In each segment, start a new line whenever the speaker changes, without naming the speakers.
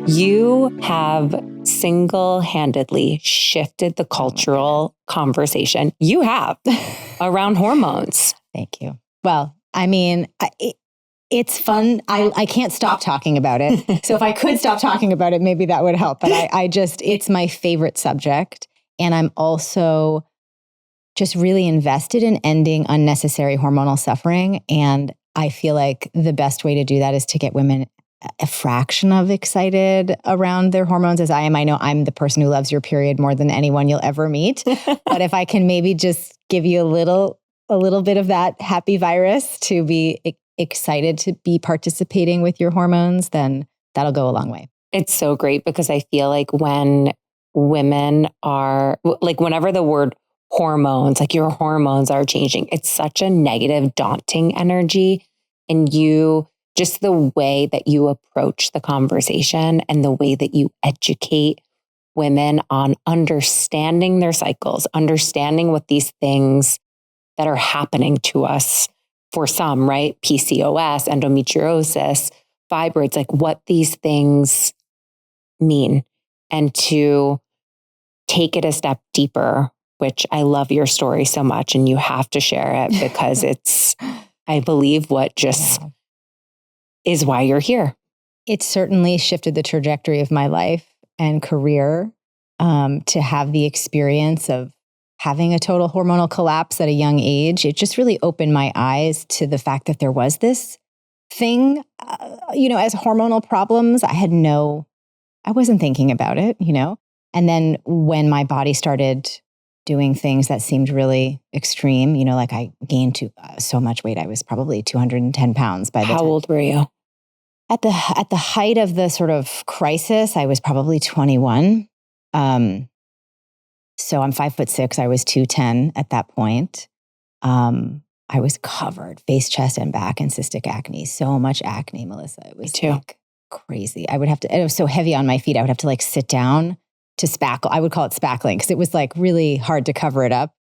You have single-handedly shifted the cultural conversation you have around hormones.
Thank you. Well, I mean, it's fun. I can't stop talking about it. So if I could stop talking about it, maybe that would help. But it's my favorite subject. And I'm also just really invested in ending unnecessary hormonal suffering. And I feel like the best way to do that is to get women a fraction of excited around their hormones as I am. I know I'm the person who loves your period more than anyone you'll ever meet. But if I can maybe just give you a little bit of that happy virus to be excited to be participating with your hormones, then that'll go a long way.
It's so great because I feel like when women are like, whenever the word hormones, like your hormones are changing, it's such a negative, daunting energy. And just the way that you approach the conversation and the way that you educate women on understanding their cycles, understanding what these things that are happening to us for some, right? PCOS, endometriosis, fibroids, like what these things mean, and to take it a step deeper, which I love your story so much and you have to share it because it's, I believe, what just is why you're here.
It certainly shifted the trajectory of my life and career to have the experience of having a total hormonal collapse at a young age. It just really opened my eyes to the fact that there was this thing, as hormonal problems. I wasn't thinking about it, And then when my body started doing things that seemed really extreme, like I gained so much weight. I was probably 210 pounds by the time.
How old were you?
At the height of the sort of crisis, I was probably 21. So I'm 5'6". I was 210 at that point. I was covered face, chest, and back in cystic acne. So much acne, Melissa. It was like crazy. It was so heavy on my feet. I would have to like sit down to spackle. I would call it spackling because it was like really hard to cover it up.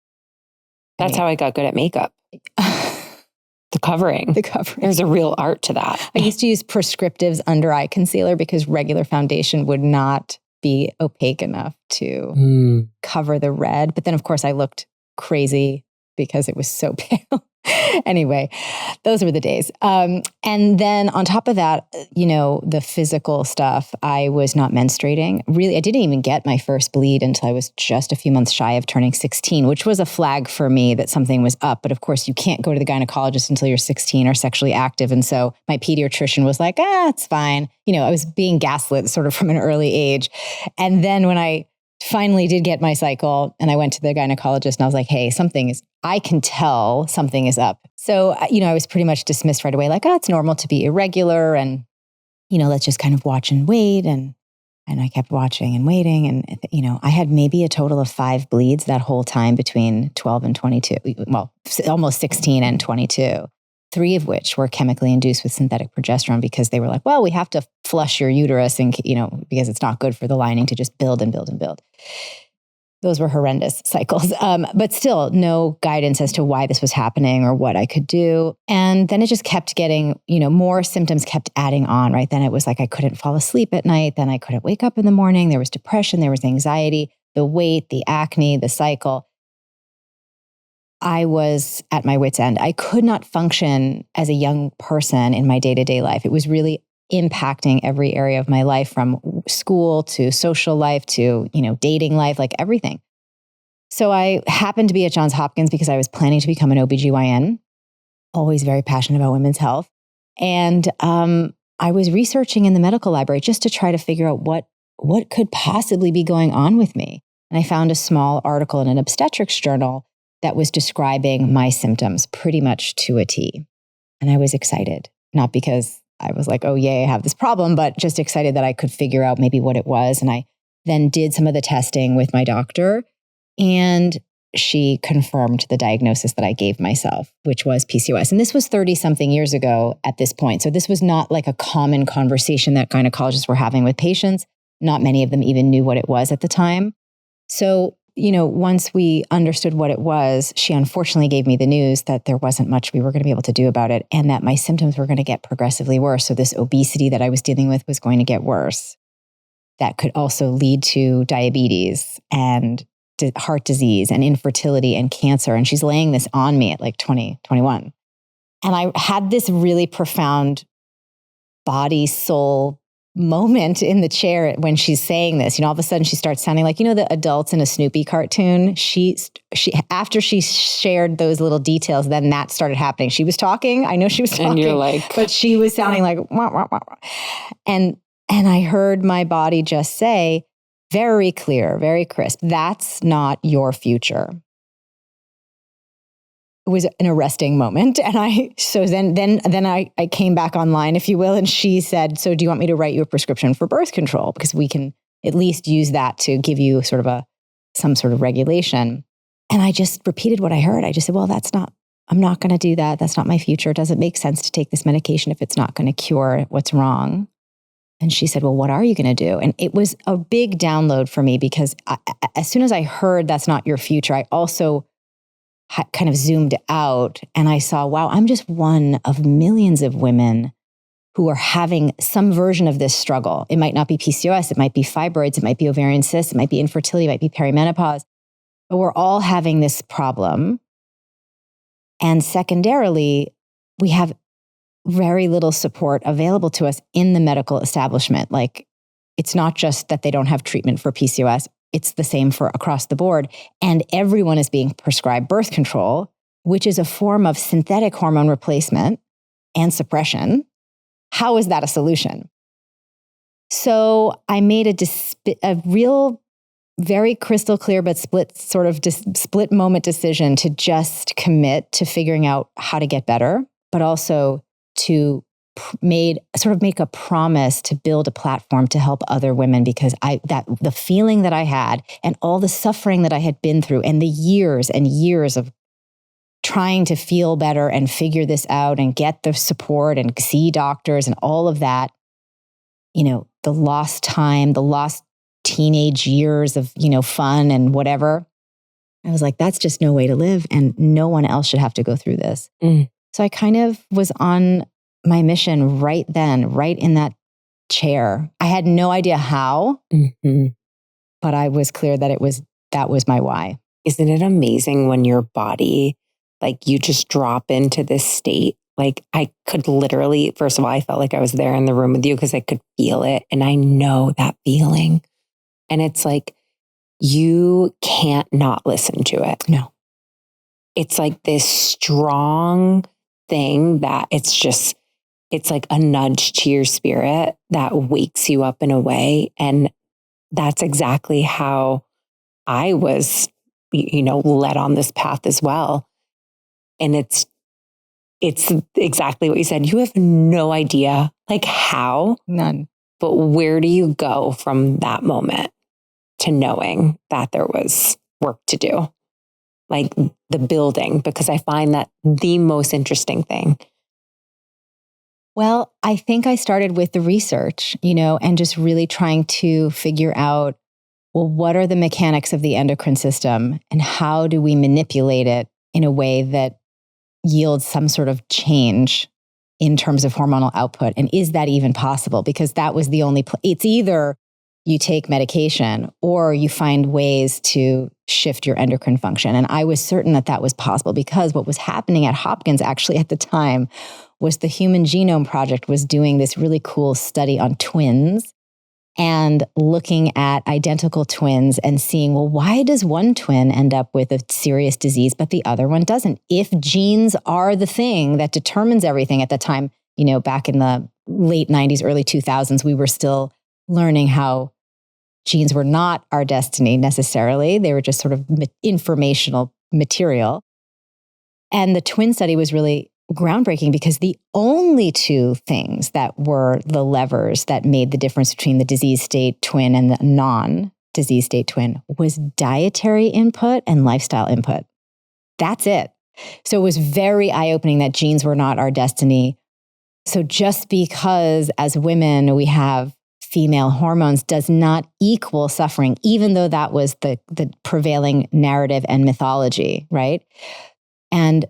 That's how I got good at makeup. The covering. There's a real art to that.
I used to use prescriptives under eye concealer because regular foundation would not be opaque enough to cover the red. But then, of course, I looked crazy because it was so pale. Anyway, those were the days. And then on top of that, the physical stuff, I was not menstruating. Really, I didn't even get my first bleed until I was just a few months shy of turning 16, which was a flag for me that something was up. But of course, you can't go to the gynecologist until you're 16 or sexually active. And so my pediatrician was like, it's fine. I was being gaslit sort of from an early age. And then when I finally did get my cycle and I went to the gynecologist and I was like, hey, I can tell something is up. So, I was pretty much dismissed right away. Like, it's normal to be irregular and, let's just kind of watch and wait. And I kept watching and waiting. And, I had maybe a total of 5 bleeds that whole time between 12 and 22. Well, almost 16 and 22. 3 of which were chemically induced with synthetic progesterone because they were like, well, we have to flush your uterus and, because it's not good for the lining to just build and build and build. Those were horrendous cycles. But still no guidance as to why this was happening or what I could do. And then it just kept getting, more symptoms kept adding on, right? Then it was like, I couldn't fall asleep at night. Then I couldn't wake up in the morning. There was depression. There was anxiety, the weight, the acne, the cycle. I was at my wit's end. I could not function as a young person in my day-to-day life. It was really impacting every area of my life, from school to social life to, dating life, like everything. So I happened to be at Johns Hopkins because I was planning to become an OBGYN, always very passionate about women's health. And I was researching in the medical library just to try to figure out what could possibly be going on with me. And I found a small article in an obstetrics journal that was describing my symptoms pretty much to a T. And I was excited, not because I was like, oh, yay, I have this problem, but just excited that I could figure out maybe what it was. And I then did some of the testing with my doctor, and she confirmed the diagnosis that I gave myself, which was PCOS. And this was 30-something years ago at this point. So this was not like a common conversation that gynecologists were having with patients. Not many of them even knew what it was at the time. So once we understood what it was, she unfortunately gave me the news that there wasn't much we were going to be able to do about it, and that my symptoms were going to get progressively worse. So this obesity that I was dealing with was going to get worse. that could also lead to diabetes and heart disease and infertility and cancer. And she's laying this on me at like 20, 21. And I had this really profound body, soul moment in the chair when she's saying this. All of a sudden she starts sounding like, the adults in a Snoopy cartoon. She after she shared those little details, then that started happening. She was talking. I know she was talking.
And you're like,
but she was sounding like, wah, wah, wah. And I heard my body just say, very clear, very crisp, that's not your future. It was an arresting moment. And then I came back online, if you will, and she said, so do you want me to write you a prescription for birth control? Because we can at least use that to give you sort of some sort of regulation. And I just repeated what I heard. I just said, well, I'm not going to do that. That's not my future. It doesn't make sense to take this medication if it's not going to cure what's wrong. And she said, well, what are you going to do? And it was a big download for me because as soon as I heard that's not your future, I also kind of zoomed out and I saw, wow, I'm just one of millions of women who are having some version of this struggle. It might not be PCOS, it might be fibroids, it might be ovarian cysts, it might be infertility, it might be perimenopause, but we're all having this problem. And secondarily, we have very little support available to us in the medical establishment. Like, it's not just that they don't have treatment for PCOS. It's the same for across the board. And everyone is being prescribed birth control, which is a form of synthetic hormone replacement and suppression. How is that a solution? So I made a real, very crystal clear, but split moment decision to just commit to figuring out how to get better, but also to make a promise to build a platform to help other women, because the feeling that I had and all the suffering that I had been through and the years and years of trying to feel better and figure this out and get the support and see doctors and all of that, the lost time, the lost teenage years of, fun and whatever. I was like, that's just no way to live. And no one else should have to go through this. So I kind of was on my mission right then, right in that chair. I had no idea how, but I was clear that that was my why.
Isn't it amazing when your body, like, you just drop into this state? Like, I could literally, first of all, I felt like I was there in the room with you because I could feel it. And I know that feeling. And it's like, you can't not listen to it.
No.
It's like this strong thing that it's like a nudge to your spirit that wakes you up in a way. And that's exactly how I was, led on this path as well. And it's exactly what you said. You have no idea, like, how.
None.
But where do you go from that moment to knowing that there was work to do? Like the building, because I find that the most interesting thing.
Well, I think I started with the research, and just really trying to figure out, well, what are the mechanics of the endocrine system and how do we manipulate it in a way that yields some sort of change in terms of hormonal output? And is that even possible? Because that was the only, it's either you take medication or you find ways to shift your endocrine function. And I was certain that that was possible because what was happening at Hopkins actually at the time was the Human Genome Project was doing this really cool study on twins and looking at identical twins and seeing, well, why does one twin end up with a serious disease, but the other one doesn't? If genes are the thing that determines everything at the time, back in the late 90s, early 2000s, we were still learning how genes were not our destiny necessarily. They were just sort of informational material. And the twin study was really groundbreaking because the only two things that were the levers that made the difference between the disease state twin and the non-disease state twin was dietary input and lifestyle input. That's it. So it was very eye-opening that genes were not our destiny. So just because as women we have female hormones does not equal suffering, even though that was the prevailing narrative and mythology, right? And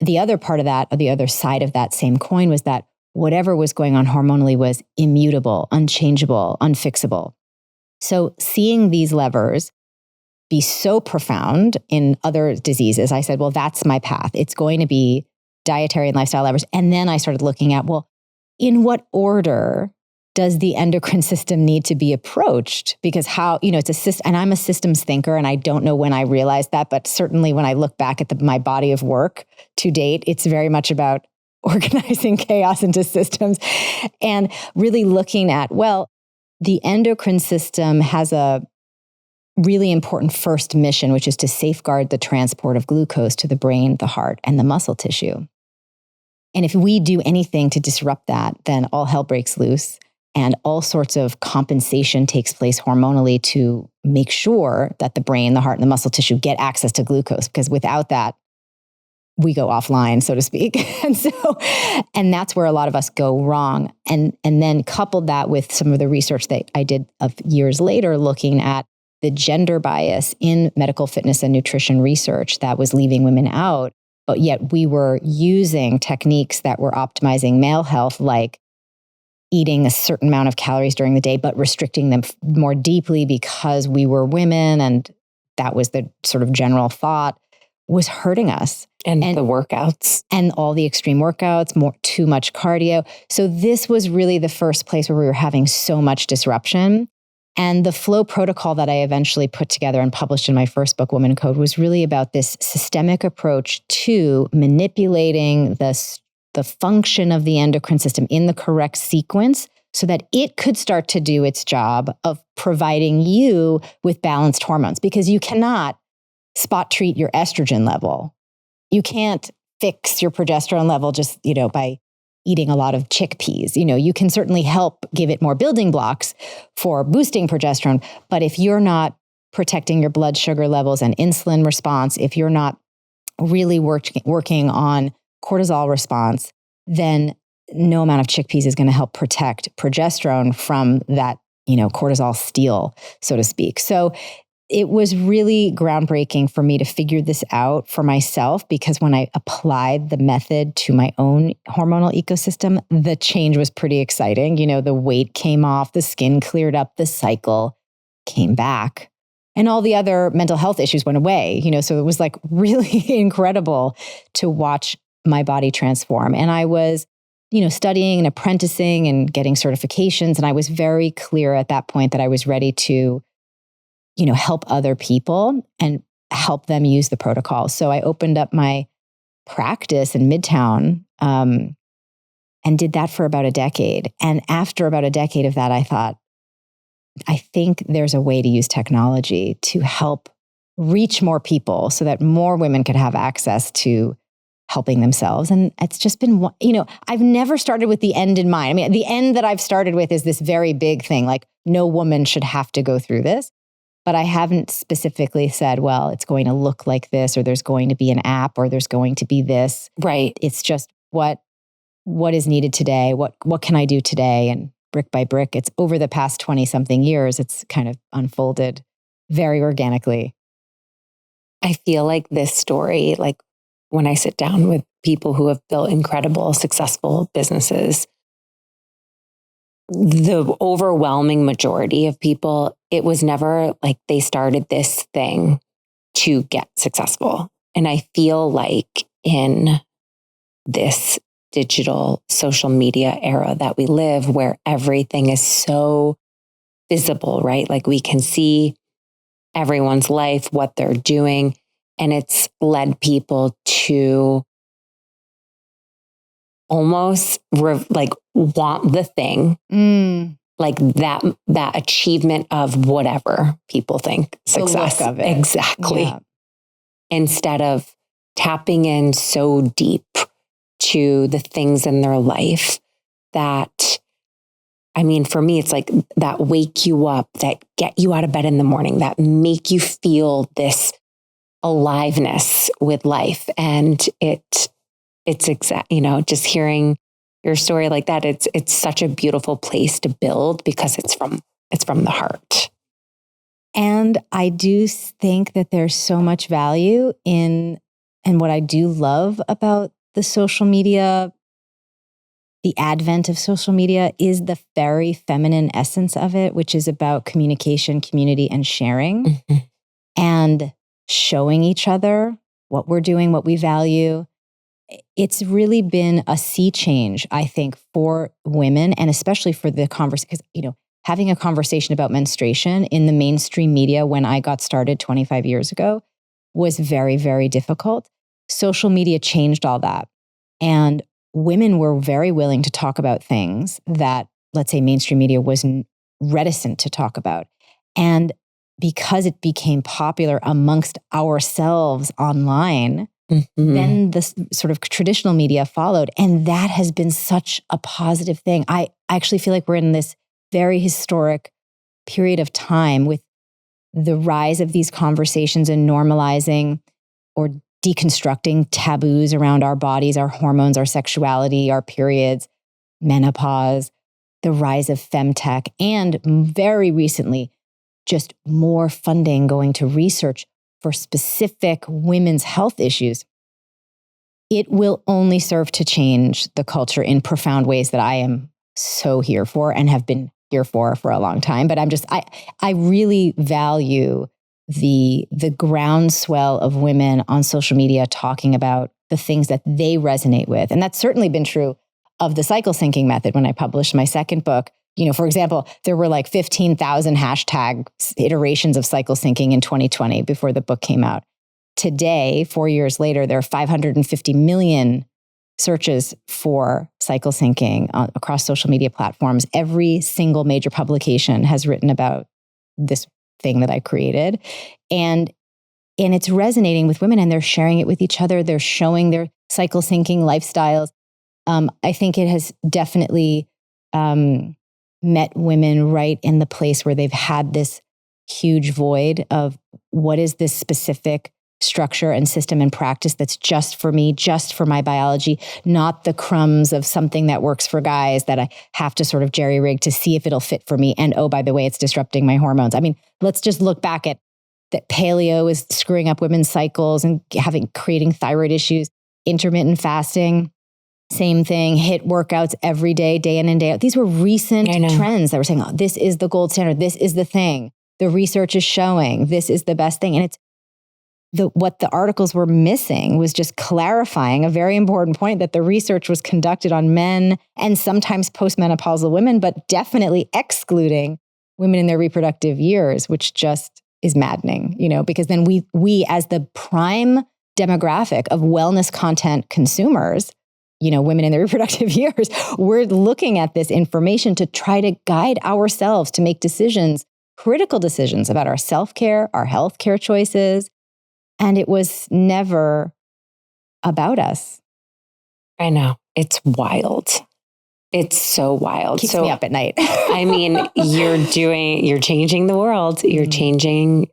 the other part of that, or the other side of that same coin, was that whatever was going on hormonally was immutable, unchangeable, unfixable. So seeing these levers be so profound in other diseases, I said, well, that's my path. It's going to be dietary and lifestyle levers. And then I started looking at, well, in what order does the endocrine system need to be approached? Because how, it's a system, and I'm a systems thinker, and I don't know when I realized that, but certainly when I look back at my body of work to date, it's very much about organizing chaos into systems and really looking at, well, the endocrine system has a really important first mission, which is to safeguard the transport of glucose to the brain, the heart, and the muscle tissue. And if we do anything to disrupt that, then all hell breaks loose and all sorts of compensation takes place hormonally to make sure that the brain, the heart, and the muscle tissue get access to glucose, because without that, we go offline, so to speak. And that's where a lot of us go wrong. And then coupled that with some of the research that I did of years later, looking at the gender bias in medical fitness and nutrition research that was leaving women out, but yet we were using techniques that were optimizing male health, like eating a certain amount of calories during the day, but restricting them more deeply because we were women. And that was the sort of general thought, was hurting us.
And the workouts.
And all the extreme workouts, too much cardio. So this was really the first place where we were having so much disruption. And the flow protocol that I eventually put together and published in my first book, Woman Code, was really about this systemic approach to manipulating the function of the endocrine system in the correct sequence so that it could start to do its job of providing you with balanced hormones. Because you cannot spot treat your estrogen level. You can't fix your progesterone level just, by eating a lot of chickpeas. You can certainly help give it more building blocks for boosting progesterone. But if you're not protecting your blood sugar levels and insulin response, if you're not really working on cortisol response, then no amount of chickpeas is going to help protect progesterone from that, cortisol steal, so to speak. So it was really groundbreaking for me to figure this out for myself, because when I applied the method to my own hormonal ecosystem, the change was pretty exciting. The weight came off, the skin cleared up, the cycle came back, and all the other mental health issues went away. So it was like really incredible to watch my body transform. And I was, studying and apprenticing and getting certifications. And I was very clear at that point that I was ready to help other people and help them use the protocol. So I opened up my practice in Midtown and did that for about a decade. And after about a decade of that, I thought, I think there's a way to use technology to help reach more people so that more women could have access to helping themselves. And it's just been, I've never started with the end in mind. I mean, the end that I've started with is this very big thing, like no woman should have to go through this. But I haven't specifically said, well, it's going to look like this, or there's going to be an app, or there's going to be this.
Right.
It's just what is needed today? What can I do today? And brick by brick, it's over the past 20 something years, it's kind of unfolded very organically.
I feel like this story, like when I sit down with people who have built incredible, successful businesses, the overwhelming majority of people, it was never like they started this thing to get successful. And I feel like in this digital social media era that we live, where everything is so visible, right? Like we can see everyone's life, what they're doing, and it's led people to almost want the thing, like that achievement of whatever people think success
of it.
Exactly.
Yeah.
Instead of tapping in so deep to the things in their life that, I mean, for me, it's like that wake you up, that get you out of bed in the morning, that make you feel this aliveness with life. And it's exact, just hearing your story like that, it's such a beautiful place to build because it's from the heart.
And I do think that there's so much value in, and what I do love about the social media the advent of social media is the very feminine essence of it, which is about communication, community, and sharing,
Mm-hmm.
and showing each other what we're doing, what we value. It's really been a sea change, I think, for women, and especially for the conversation, because, having a conversation about menstruation in the mainstream media when I got started 25 years ago was very, very difficult. Social media changed all that. And women were very willing to talk about things that, let's say, mainstream media was reticent to talk about. And because it became popular amongst ourselves online, then the sort of traditional media followed. And that has been such a positive thing. I actually feel like we're in this very historic period of time with the rise of these conversations and normalizing or deconstructing taboos around our bodies, our hormones, our sexuality, our periods, menopause, the rise of femtech, and very recently, just more funding going to research for specific women's health issues. It will only serve to change the culture in profound ways that I am so here for and have been here for a long time. But I really value the groundswell of women on social media talking about the things that they resonate with. And that's certainly been true of the cycle syncing method. When I published my second book, for example, there were like 15,000 hashtag iterations of cycle syncing in 2020 before the book came out. Today, 4 years later, there are 550 million searches for cycle syncing across social media platforms. Every single major publication has written about this thing that I created. And it's resonating with women, and they're sharing it with each other. They're showing their cycle syncing lifestyles. I think it has definitely met women right in the place where they've had this huge void of what is this specific structure and system and practice that's just for me, just for my biology, not the crumbs of something that works for guys that I have to sort of jerry-rig to see if it'll fit for me. And oh, by the way, it's disrupting my hormones. I mean, let's just look back at that paleo is screwing up women's cycles and creating thyroid issues, intermittent fasting, same thing, HIIT workouts every day, day in and day out. These were recent trends that were saying, oh, this is the gold standard. This is the thing. The research is showing this is the best thing. And it's what the articles were missing was just clarifying a very important point, that the research was conducted on men and sometimes postmenopausal women, but definitely excluding women in their reproductive years, which just is maddening, because then we as the prime demographic of wellness content consumers, women in their reproductive years, we're looking at this information to try to guide ourselves to make decisions, critical decisions about our self-care, our healthcare choices. And it was never about us.
I know. It's wild. It's so wild.
Keeps me up at night.
I mean, you're changing the world. You're changing.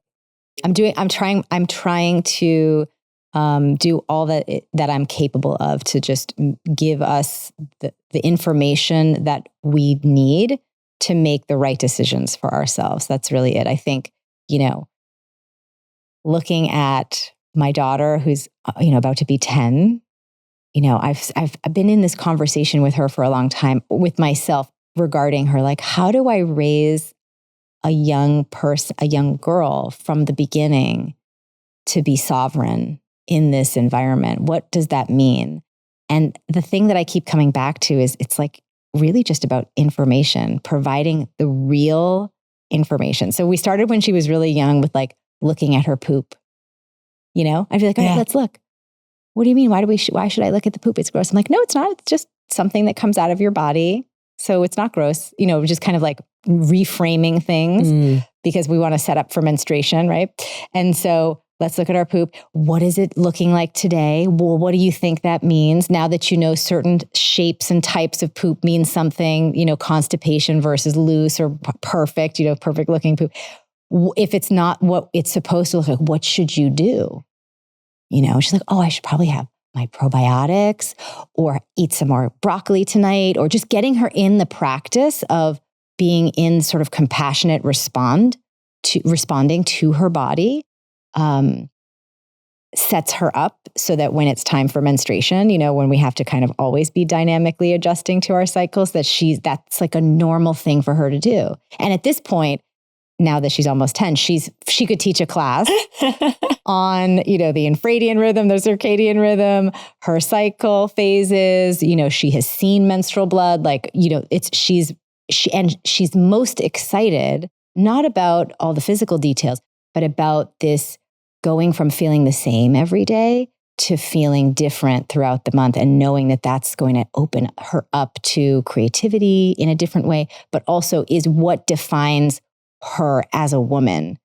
I'm trying to do all that I'm capable of to just give us the information that we need to make the right decisions for ourselves. That's really it. I think, looking at my daughter who's, about to be 10, I've been in this conversation with her for a long time, with myself, regarding her, like, how do I raise a young girl from the beginning to be sovereign in this environment? What does that mean? And the thing that I keep coming back to is it's like really just about information, providing the real information. So we started when she was really young with like looking at her poop. I'd be like, all right, let's look. What do you mean? Why should I look at the poop? It's gross. I'm like, no, it's not. It's just something that comes out of your body. So it's not gross, just kind of like reframing things because we want to set up for menstruation, right? And so let's look at our poop. What is it looking like today? Well, what do you think that means? Now that certain shapes and types of poop mean something, constipation versus loose or perfect, perfect looking poop. If it's not what it's supposed to look like, what should you do? She's like, oh, I should probably have my probiotics or eat some more broccoli tonight, or just getting her in the practice of being in sort of compassionate responding to her body. sets her up so that when it's time for menstruation, when we have to kind of always be dynamically adjusting to our cycles, that's like a normal thing for her to do. And at this point, now that she's almost 10, she could teach a class on, the Infradian rhythm, the circadian rhythm, her cycle phases. She has seen menstrual blood. She's most excited, not about all the physical details, but about this going from feeling the same every day to feeling different throughout the month, and knowing that that's going to open her up to creativity in a different way, but also is what defines her as a woman.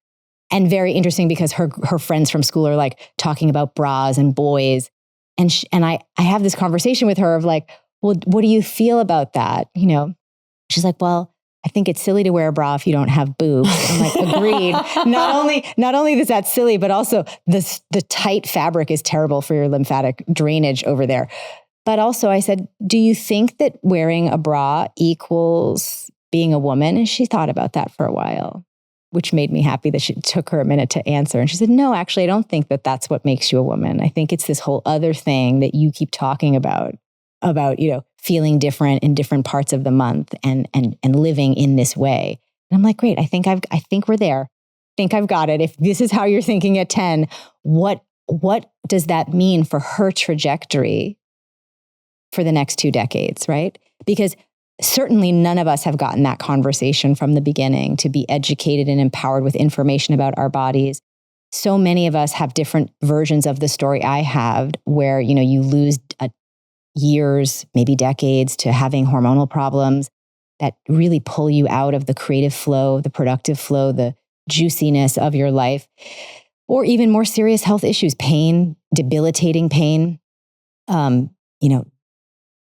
And very interesting because her friends from school are like talking about bras and boys. And I have this conversation with her of like, well, what do you feel about that? She's like, well, I think it's silly to wear a bra if you don't have boobs. I'm like, agreed. Not only is that silly, but also the tight fabric is terrible for your lymphatic drainage over there. But also I said, do you think that wearing a bra equals being a woman? And she thought about that for a while, which made me happy that she took her a minute to answer. And she said, no, actually, I don't think that that's what makes you a woman. I think it's this whole other thing that you keep talking about, feeling different in different parts of the month and living in this way. And I'm like, great. I think we're there. I think I've got it. If this is how you're thinking at 10, what does that mean for her trajectory for the next 2 decades, right? Because certainly none of us have gotten that conversation from the beginning to be educated and empowered with information about our bodies. So many of us have different versions of the story I have, where, you lose years, maybe decades, to having hormonal problems that really pull you out of the creative flow, the productive flow, the juiciness of your life, or even more serious health issues, pain, debilitating pain,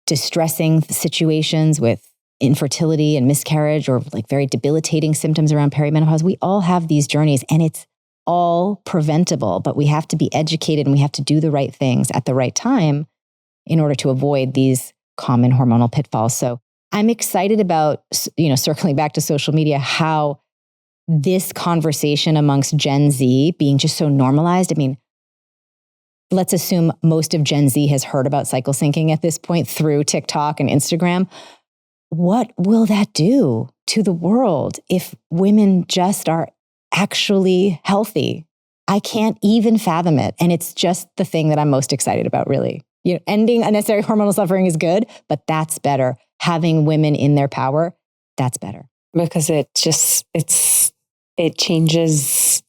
distressing situations with infertility and miscarriage, or like very debilitating symptoms around perimenopause. We all have these journeys, and it's all preventable, but we have to be educated and we have to do the right things at the right time in order to avoid these common hormonal pitfalls. So I'm excited about, circling back to social media, how this conversation amongst Gen Z being just so normalized. I mean, let's assume most of Gen Z has heard about cycle syncing at this point through TikTok and Instagram. What will that do to the world if women just are actually healthy? I can't even fathom it. And it's just the thing that I'm most excited about, really. Ending unnecessary hormonal suffering is good, but that's better. Having women in their power, that's better.
Because it changes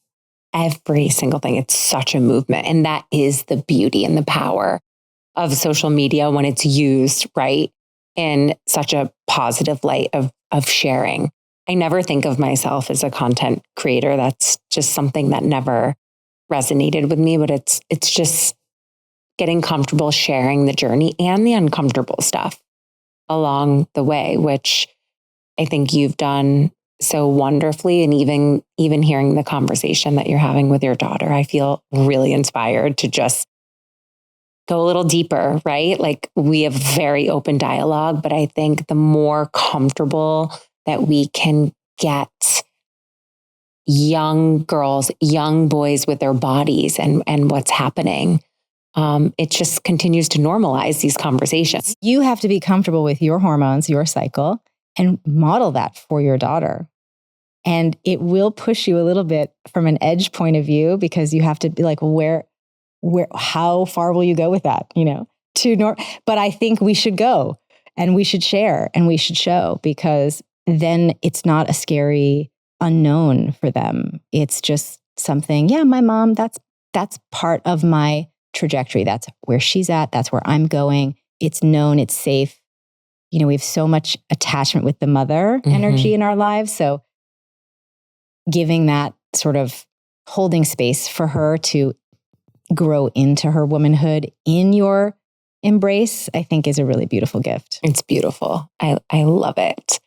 every single thing. It's such a movement. And that is the beauty and the power of social media when it's used, right, in such a positive light of sharing. I never think of myself as a content creator. That's just something that never resonated with me, but it's just getting comfortable sharing the journey and the uncomfortable stuff along the way, which I think you've done so wonderfully. And even hearing the conversation that you're having with your daughter, I feel really inspired to just go a little deeper, right? Like, we have very open dialogue, but I think the more comfortable that we can get young girls, young boys with their bodies and what's happening, it just continues to normalize these conversations.
You have to be comfortable with your hormones, your cycle, and model that for your daughter. And it will push you a little bit from an edge point of view, because you have to be like, how far will you go with that? But I think we should go, and we should share, and we should show, because then it's not a scary unknown for them. It's just something, my mom, that's part of my trajectory. That's where she's at. That's where I'm going. It's known, it's safe. We have so much attachment with the mother energy in our lives. So giving that sort of holding space for her to grow into her womanhood in your embrace, I think, is a really beautiful gift.
It's beautiful. I love it.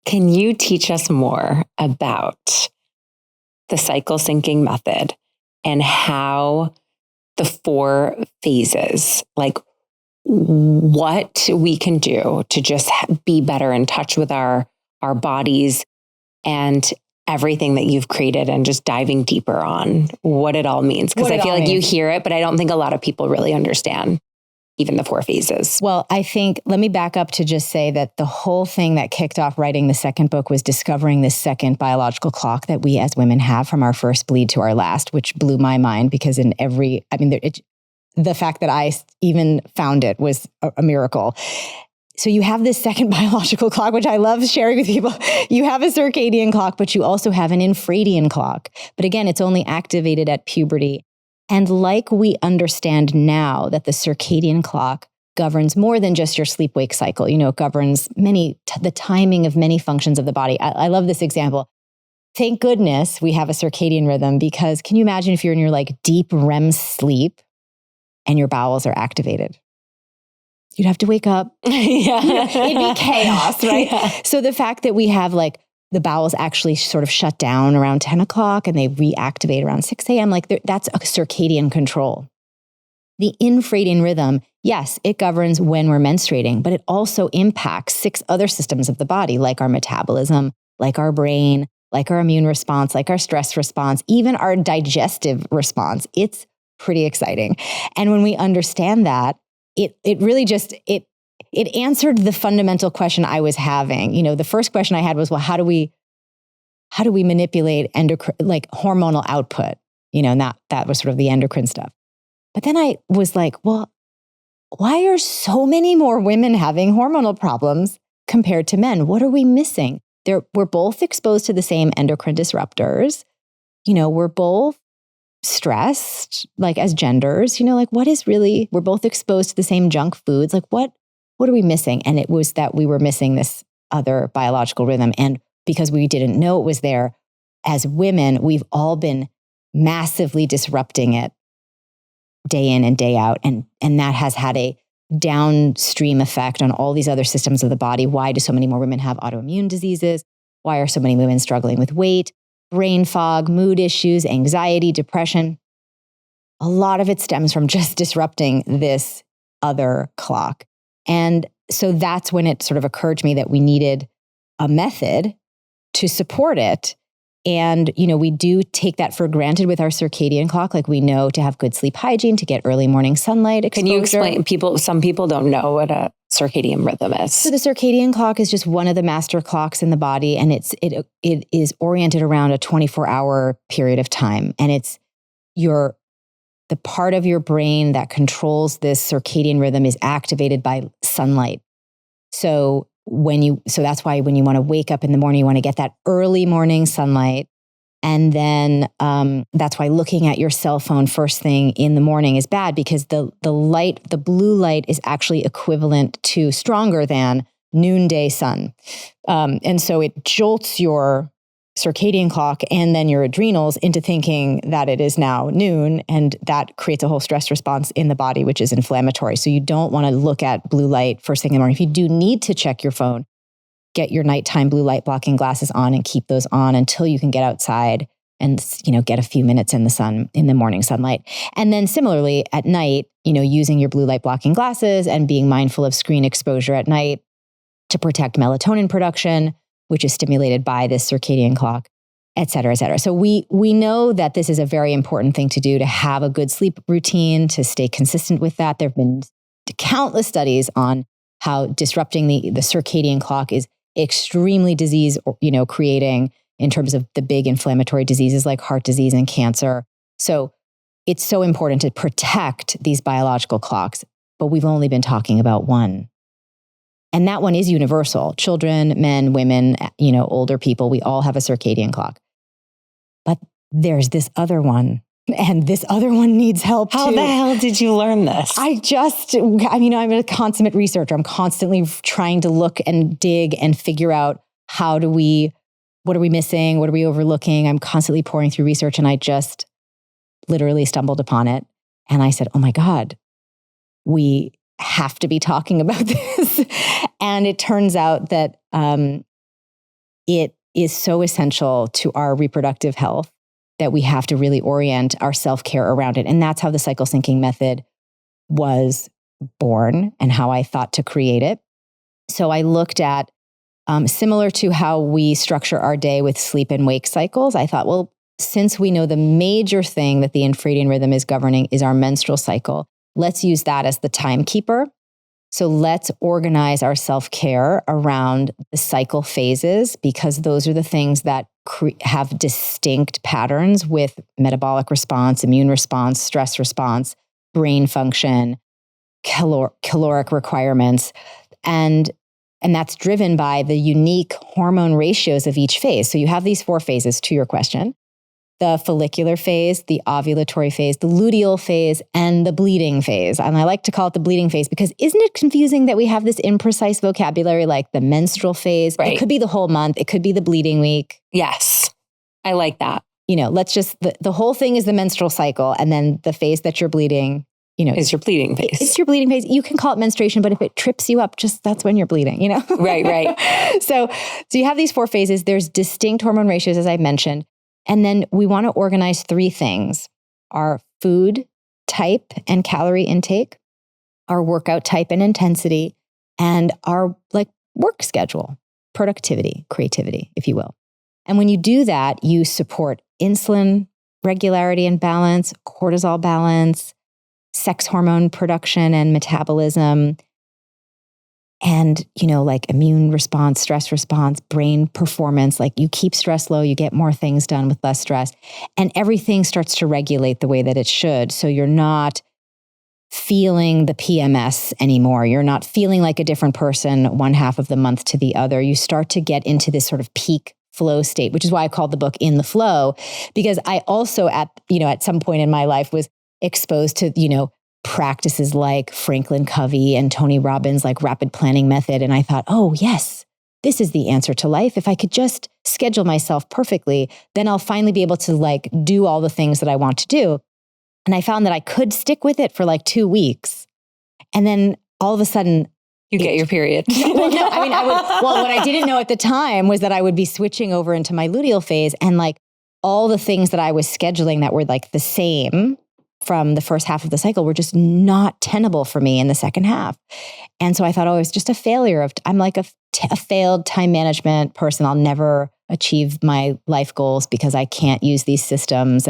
Can you teach us more about the cycle syncing method and how the 4 phases, like what we can do to just be better in touch with our bodies, and everything that you've created and just diving deeper on what it all means. Because I feel like you hear it, but I don't think a lot of people really understand even the 4 phases.
Well, I think, let me back up to just say that the whole thing that kicked off writing the second book was discovering this second biological clock that we as women have from our first bleed to our last, which blew my mind because the fact that I even found it was a miracle. So you have this second biological clock, which I love sharing with people. You have a circadian clock, but you also have an infradian clock. But again, it's only activated at puberty. And like we understand now that the circadian clock governs more than just your sleep-wake cycle, it governs the timing of many functions of the body. I love this example. Thank goodness we have a circadian rhythm, because can you imagine if you're in your deep REM sleep and your bowels are activated? You'd have to wake up.
Yeah.
It'd be chaos, right?
Yeah.
So the fact that we have the bowels actually sort of shut down around 10 o'clock and they reactivate around 6 a.m., that's a circadian control. The infradian rhythm, yes, it governs when we're menstruating, but it also impacts 6 other systems of the body, like our metabolism, like our brain, like our immune response, like our stress response, even our digestive response. It's pretty exciting. And when we understand that, it really just, it answered the fundamental question I was having. The first question I had was, well, how do we manipulate hormonal output? And that was sort of the endocrine stuff. But then I was like, well, why are so many more women having hormonal problems compared to men? What are we missing? We're both exposed to the same endocrine disruptors. We're both stressed, as genders, we're both exposed to the same junk foods. What are we missing? And it was that we were missing this other biological rhythm. And because we didn't know it was there, as women, we've all been massively disrupting it day in and day out. And that has had a downstream effect on all these other systems of the body. Why do so many more women have autoimmune diseases? Why are so many women struggling with weight, brain fog, mood issues, anxiety, depression? A lot of it stems from just disrupting this other clock. And so that's when it sort of occurred to me that we needed a method to support it. And, we do take that for granted with our circadian clock. We know to have good sleep hygiene, to get early morning sunlight exposure.
Can you explain? Some people don't know what a circadian rhythm is.
So the circadian clock is just one of the master clocks in the body. And it is oriented around a 24-hour period of time. And it's the part of your brain that controls this circadian rhythm is activated by sunlight. So that's why when you want to wake up in the morning, you want to get that early morning sunlight. And then that's why looking at your cell phone first thing in the morning is bad, because the blue light is actually equivalent to, stronger than, noonday sun. And so it jolts your circadian clock and then your adrenals into thinking that it is now noon, and that creates a whole stress response in the body, which is inflammatory. So you don't want to look at blue light first thing in the morning. If you do need to check your phone, get your nighttime blue light blocking glasses on and keep those on until you can get outside and get a few minutes in the sun, in the morning sunlight. And then similarly at night, using your blue light blocking glasses and being mindful of screen exposure at night to protect melatonin production, which is stimulated by this circadian clock, et cetera, et cetera. So we know that this is a very important thing to do, to have a good sleep routine, to stay consistent with that. There have been countless studies on how disrupting the circadian clock is extremely disease, creating in terms of the big inflammatory diseases like heart disease and cancer. So it's so important to protect these biological clocks, but we've only been talking about one. And that one is universal. Children, men, women, older people, we all have a circadian clock. But there's this other one, and this other one needs help too.
How the hell did you learn this?
I'm a consummate researcher. I'm constantly trying to look and dig and figure out what are we missing? What are we overlooking? I'm constantly pouring through research, and I just literally stumbled upon it. And I said, oh my God, we have to be talking about this. And it turns out that it is so essential to our reproductive health that we have to really orient our self-care around it. And that's how the cycle syncing method was born and how I thought to create it. So I looked at Similar to how we structure our day with sleep and wake cycles, I thought, well, since we know the major thing that the infradian rhythm is governing is our menstrual cycle, let's use that as the timekeeper. So let's organize our self-care around the cycle phases, because those are the things that have distinct patterns with metabolic response, immune response, stress response, brain function, caloric requirements. And that's driven by the unique hormone ratios of each phase. So you have these 4 phases, to your question: the follicular phase, the ovulatory phase, the luteal phase, and the bleeding phase. And I like to call it the bleeding phase because isn't it confusing that we have this imprecise vocabulary like the menstrual phase?
Right.
It could be the whole month. It could be the bleeding week.
Yes. I like that.
Let's just, the whole thing is the menstrual cycle. And then the phase that you're bleeding,
is your bleeding phase.
It's your bleeding phase. You can call it menstruation, but if it trips you up, that's when you're bleeding,
Right.
So you have these 4 phases. There's distinct hormone ratios, as I mentioned. And then we want to organize 3 things: our food type and calorie intake, our workout type and intensity, and our work schedule, productivity, creativity, if you will. And when you do that, you support insulin regularity and balance, cortisol balance, sex hormone production and metabolism, and, immune response, stress response, brain performance. You keep stress low, you get more things done with less stress, and everything starts to regulate the way that it should. So you're not feeling the PMS anymore. You're not feeling like a different person one half of the month to the other. You start to get into this sort of peak flow state, which is why I called the book In the Flow, because I also at some point in my life was exposed to, practices like Franklin Covey and Tony Robbins, rapid planning method. And I thought, oh yes, this is the answer to life. If I could just schedule myself perfectly, then I'll finally be able to do all the things that I want to do. And I found that I could stick with it for 2 weeks. And then all of a sudden,
you get your period.
What I didn't know at the time was that I would be switching over into my luteal phase, and all the things that I was scheduling that were the same from the first half of the cycle were just not tenable for me in the second half. And so I thought, it's just a failure I'm a failed time management person. I'll never achieve my life goals because I can't use these systems.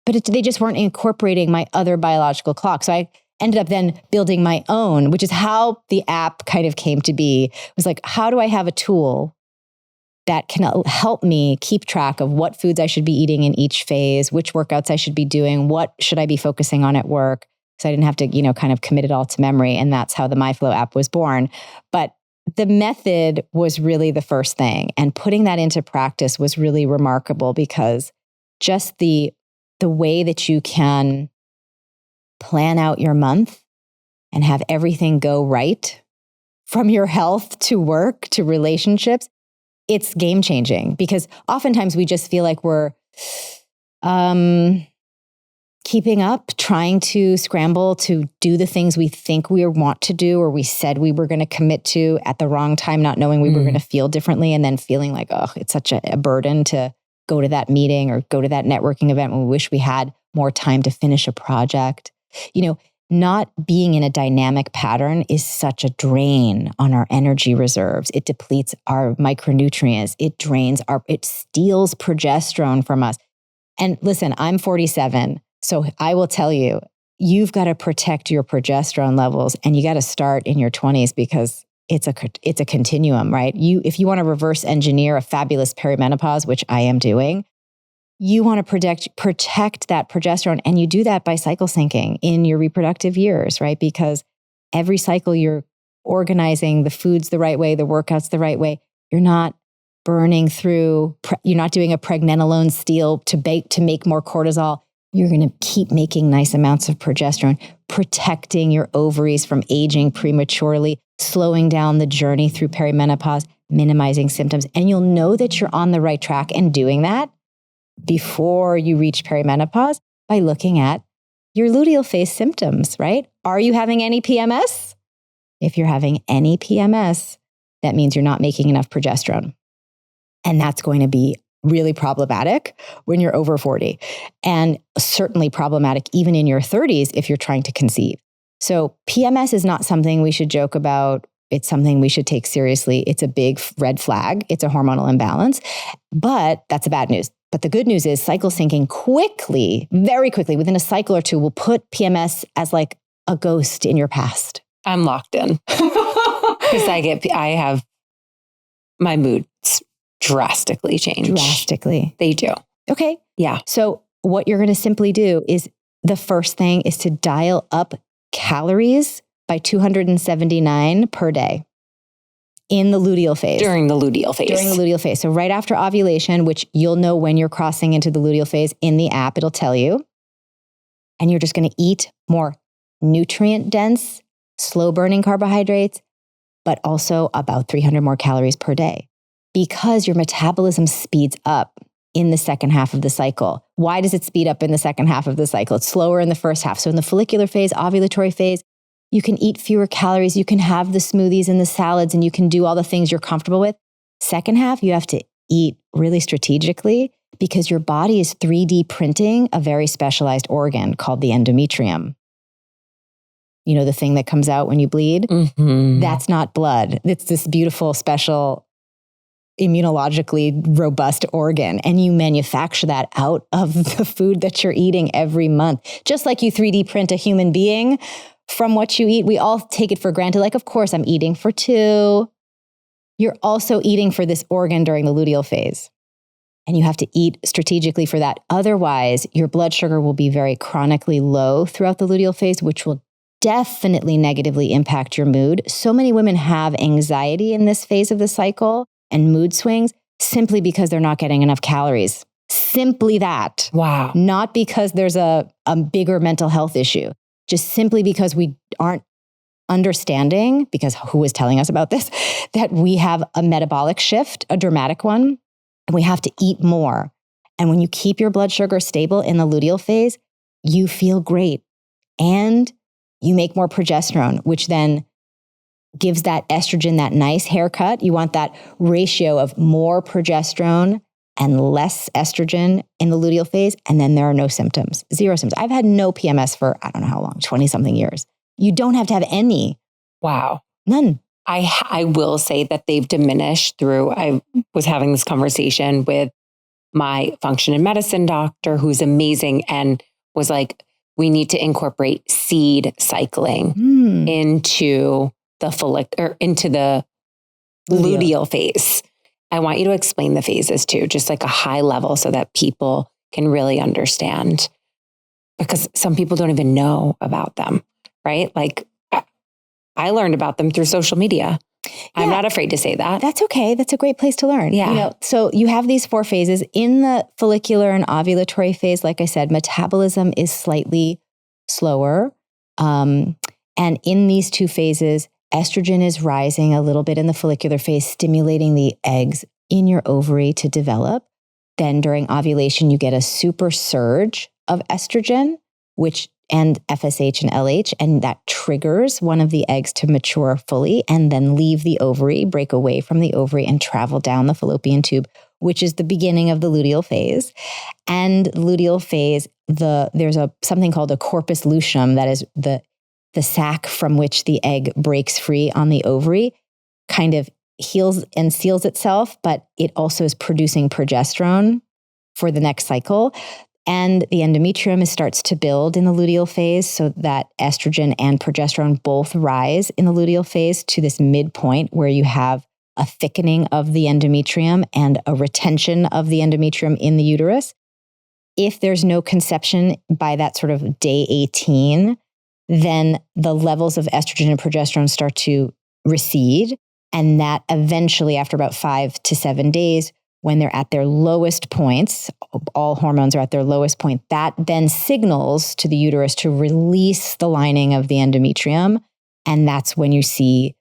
But they just weren't incorporating my other biological clock. So I ended up then building my own, which is how the app kind of came to be. It was how do I have a tool that can help me keep track of what foods I should be eating in each phase, which workouts I should be doing, what should I be focusing on at work? So I didn't have to, kind of commit it all to memory. And that's how the MyFLO app was born. But the method was really the first thing. And putting that into practice was really remarkable, because just the way that you can plan out your month and have everything go right, from your health to work to relationships, it's game changing. Because oftentimes we just feel like we're keeping up, trying to scramble to do the things we think we want to do, or we said we were going to commit to at the wrong time, not knowing we were going to feel differently, and then feeling like, it's such a burden to go to that meeting or go to that networking event when we wish we had more time to finish a project. Not being in a dynamic pattern is such a drain on our energy reserves. It depletes our micronutrients. It steals progesterone from us. And listen, I'm 47. So I will tell you, you've got to protect your progesterone levels, and you got to start in your 20s, because it's a continuum, right? If you want to reverse engineer a fabulous perimenopause, which I am doing, you want to protect that progesterone, and you do that by cycle syncing in your reproductive years, right? Because every cycle you're organizing the foods the right way, the workouts the right way. You're not burning through, you're not doing a pregnenolone steal to make more cortisol. You're going to keep making nice amounts of progesterone, protecting your ovaries from aging prematurely, slowing down the journey through perimenopause, minimizing symptoms. And you'll know that you're on the right track and doing that before you reach perimenopause by looking at your luteal phase symptoms, right? Are you having any PMS? If you're having any PMS, that means you're not making enough progesterone. And that's going to be really problematic when you're over 40, and certainly problematic even in your 30s if you're trying to conceive. So PMS is not something we should joke about It's something we should take seriously. It's a big red flag. It's a hormonal imbalance, but that's the bad news. But the good news is cycle syncing quickly, very quickly, within a cycle or two, will put PMS as like a ghost in your past.
I'm locked in because I have my moods drastically change.
Drastically.
They do.
Okay.
Yeah.
So what you're going to simply do is the first thing is to dial up calories by 279 per day in the luteal phase.
During the luteal phase.
During the luteal phase. So right after ovulation, which you'll know when you're crossing into the luteal phase in the app, it'll tell you. And you're just going to eat more nutrient dense, slow burning carbohydrates, but also about 300 more calories per day because your metabolism speeds up in the second half of the cycle. Why does it speed up in the second half of the cycle? It's slower in the first half. So in the follicular phase, ovulatory phase, you can eat fewer calories. You can have the smoothies and the salads, and you can do all the things you're comfortable with. Second half, you have to eat really strategically because your body is 3D printing a very specialized organ called the endometrium. You know, the thing that comes out when you bleed?
Mm-hmm.
That's not blood. It's this beautiful, special, immunologically robust organ. And you manufacture that out of the food that you're eating every month. Just like you 3D print a human being from what you eat, we all take it for granted. Like, of course, I'm eating for two. You're also eating for this organ during the luteal phase. And you have to eat strategically for that. Otherwise, your blood sugar will be very chronically low throughout the luteal phase, which will definitely negatively impact your mood. So many women have anxiety in this phase of the cycle and mood swings simply because they're not getting enough calories. Simply that.
Wow.
Not because there's a bigger mental health issue. Just simply because we aren't understanding, because who is telling us about this, that we have a metabolic shift, a dramatic one, and we have to eat more. And when you keep your blood sugar stable in the luteal phase, you feel great. And you make more progesterone, which then gives that estrogen that nice haircut. You want that ratio of more progesterone and less estrogen in the luteal phase, and then there are no symptoms, zero symptoms. I've had no PMS for, I don't know how long, 20 something years. You don't have to have any.
Wow.
None.
I will say that they've diminished through, I was having this conversation with my function in medicine doctor, who's amazing, and was like, we need to incorporate seed cycling into the into the luteal phase. I want you to explain the phases too, just like a high level so that people can really understand, because some people don't even know about them, right? Like I learned about them through social media. Yeah. I'm not afraid to say that.
That's okay. That's a great place to learn.
Yeah.
You know, so you have these 4 phases. In the follicular and ovulatory phase, like I said, metabolism is slightly slower. And in these 2 phases, estrogen is rising a little bit in the follicular phase, stimulating the eggs in your ovary to develop. Then during ovulation, you get a super surge of estrogen, and FSH and LH, and that triggers one of the eggs to mature fully and then leave the ovary, break away from the ovary and travel down the fallopian tube, which is the beginning of the luteal phase. And luteal phase, there's something called a corpus luteum, that is the sac from which the egg breaks free on the ovary, kind of heals and seals itself, but it also is producing progesterone for the next cycle. And the endometrium starts to build in the luteal phase so that estrogen and progesterone both rise in the luteal phase to this midpoint where you have a thickening of the endometrium and a retention of the endometrium in the uterus. If there's no conception by that sort of day 18, then the levels of estrogen and progesterone start to recede. And that eventually, after about 5 to 7 days, when they're at their lowest points, all hormones are at their lowest point, that then signals to the uterus to release the lining of the endometrium. And that's when you see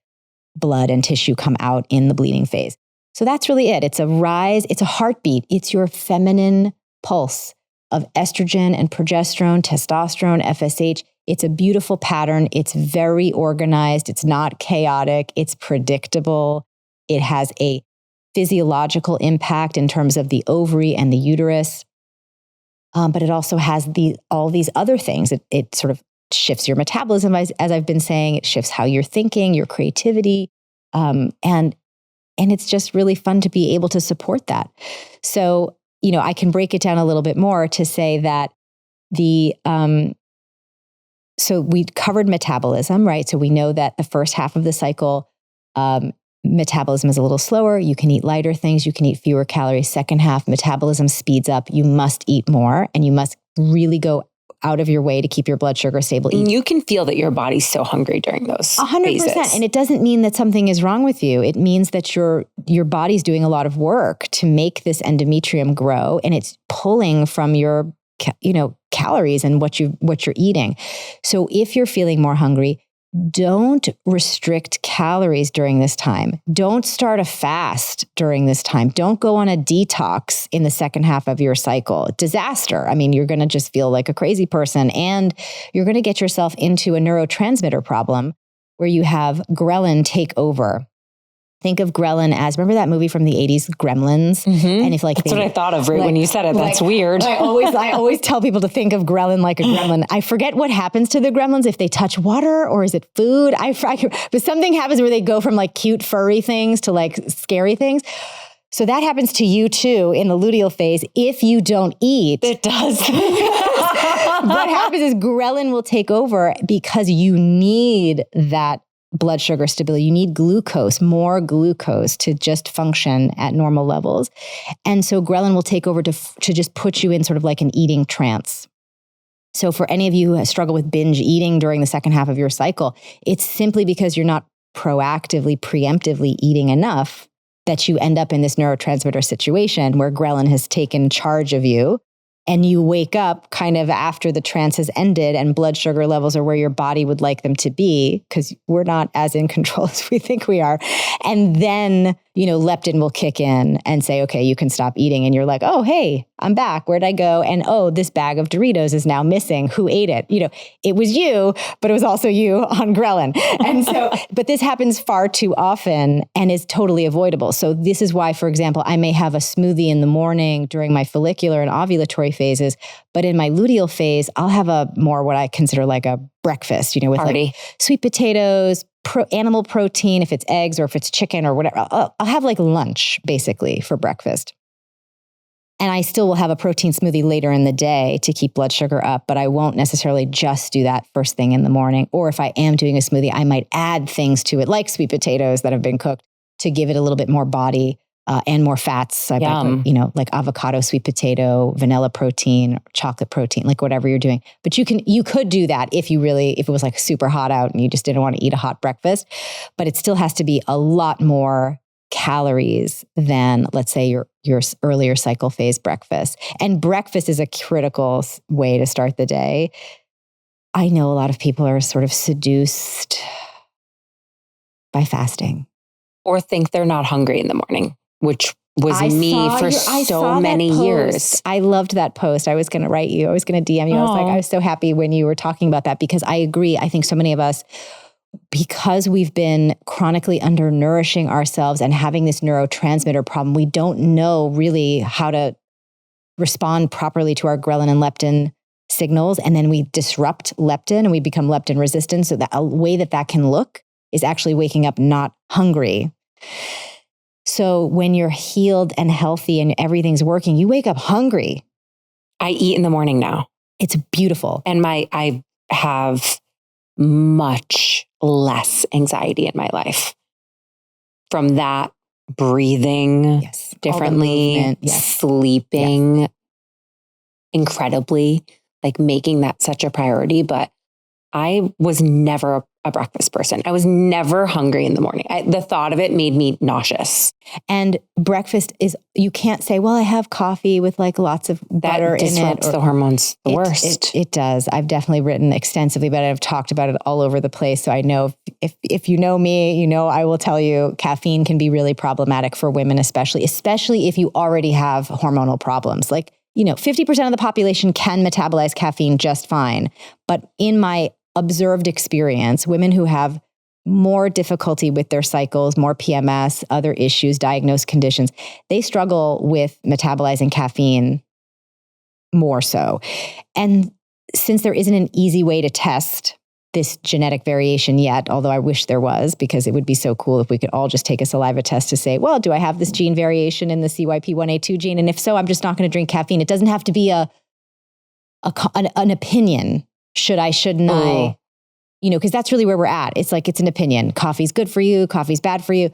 blood and tissue come out in the bleeding phase. So that's really it. It's a rise. It's a heartbeat. It's your feminine pulse of estrogen and progesterone, testosterone, FSH. It's a beautiful pattern. It's very organized. It's not chaotic. It's predictable. It has a physiological impact in terms of the ovary and the uterus. But it also has all these other things. It sort of shifts your metabolism, as I've been saying. It shifts how you're thinking, your creativity, And it's just really fun to be able to support that. So, I can break it down a little bit more to say that so we covered metabolism, right? So we know that the first half of the cycle, metabolism is a little slower. You can eat lighter things. You can eat fewer calories. Second half, metabolism speeds up. You must eat more, and you must really go out of your way to keep your blood sugar stable.
You can feel that your body's so hungry during those 100%. Phases.
And it doesn't mean that something is wrong with you. It means that your body's doing a lot of work to make this endometrium grow, and it's pulling from your calories and what you're eating. So if you're feeling more hungry, don't restrict calories during this time. Don't start a fast during this time. Don't go on a detox in the second half of your cycle. Disaster. I mean, you're going to just feel like a crazy person, and you're going to get yourself into a neurotransmitter problem where you have ghrelin take over. Think of ghrelin as, remember that movie from the 80s, Gremlins?
Mm-hmm. And if that's what I thought of when you said it. That's weird.
I always tell people to think of ghrelin like a gremlin. I forget what happens to the gremlins, if they touch water or is it food? But something happens where they go from like cute furry things to like scary things. So that happens to you too in the luteal phase if you don't eat.
It does.
What happens is ghrelin will take over because you need that blood sugar stability. You need glucose, more glucose to just function at normal levels. And so ghrelin will take over to just put you in sort of like an eating trance. So for any of you who struggle with binge eating during the second half of your cycle, it's simply because you're not preemptively eating enough that you end up in this neurotransmitter situation where ghrelin has taken charge of you. And you wake up kind of after the trance has ended and blood sugar levels are where your body would like them to be, because we're not as in control as we think we are. And then, leptin will kick in and say, okay, you can stop eating. And you're like, oh, hey, I'm back. Where'd I go? And oh, this bag of Doritos is now missing. Who ate it? It was you, but it was also you on ghrelin. And so, but this happens far too often and is totally avoidable. So this is why, for example, I may have a smoothie in the morning during my follicular and ovulatory phases, but in my luteal phase, I'll have a more what I consider like a breakfast, with like sweet potatoes, animal protein, if it's eggs or if it's chicken or whatever. I'll have like lunch basically for breakfast. And I still will have a protein smoothie later in the day to keep blood sugar up, but I won't necessarily just do that first thing in the morning. Or if I am doing a smoothie, I might add things to it like sweet potatoes that have been cooked to give it a little bit more body and more fats. I might put, like avocado, sweet potato, vanilla protein, chocolate protein, like whatever you're doing. But you could do that if it was like super hot out and you just didn't want to eat a hot breakfast. But it still has to be a lot more calories than, let's say, your earlier cycle phase breakfast. And breakfast is a critical way to start the day. I know a lot of people are sort of seduced by fasting.
Or think they're not hungry in the morning, which was for so many years.
I loved that post. I was going to write you. I was going to DM you. I was so happy when you were talking about that, because I agree. I think so many of us, because we've been chronically undernourishing ourselves and having this neurotransmitter problem, we don't know really how to respond properly to our ghrelin and leptin signals. And then we disrupt leptin and we become leptin resistant. So that a way that can look is actually waking up not hungry. So when you're healed and healthy and everything's working, you wake up hungry.
I eat in the morning now.
It's beautiful.
And I have much less anxiety in my life from that, breathing differently, sleeping incredibly, like making that such a priority. But I was never a breakfast person. I was never hungry in the morning. The thought of it made me nauseous.
And breakfast is, you can't say, well, I have coffee with like lots of butter in it.
That disrupts the hormones the worst.
It does. I've definitely written extensively about it. I've talked about it all over the place. So I know if you know me, I will tell you caffeine can be really problematic for women, especially if you already have hormonal problems. Like, 50% of the population can metabolize caffeine just fine. But in my observed experience, women who have more difficulty with their cycles, more PMS, other issues, diagnosed conditions, they struggle with metabolizing caffeine more so. And since there isn't an easy way to test this genetic variation yet, although I wish there was, because it would be so cool if we could all just take a saliva test to say, well, do I have this gene variation in the CYP1A2 gene? And if so, I'm just not going to drink caffeine. It doesn't have to be an opinion. Should I, shouldn't I? Because that's really where we're at. It's like, it's an opinion. Coffee's good for you. Coffee's bad for you.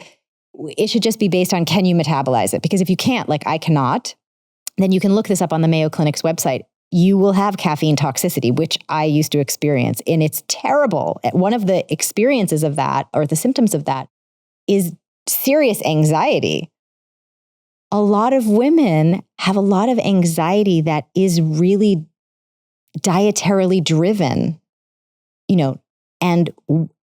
It should just be based on, can you metabolize it? Because if you can't, like I cannot, then you can look this up on the Mayo Clinic's website. You will have caffeine toxicity, which I used to experience. And it's terrible. One of the experiences of that, or the symptoms of that, is serious anxiety. A lot of women have a lot of anxiety that is really dietarily driven, and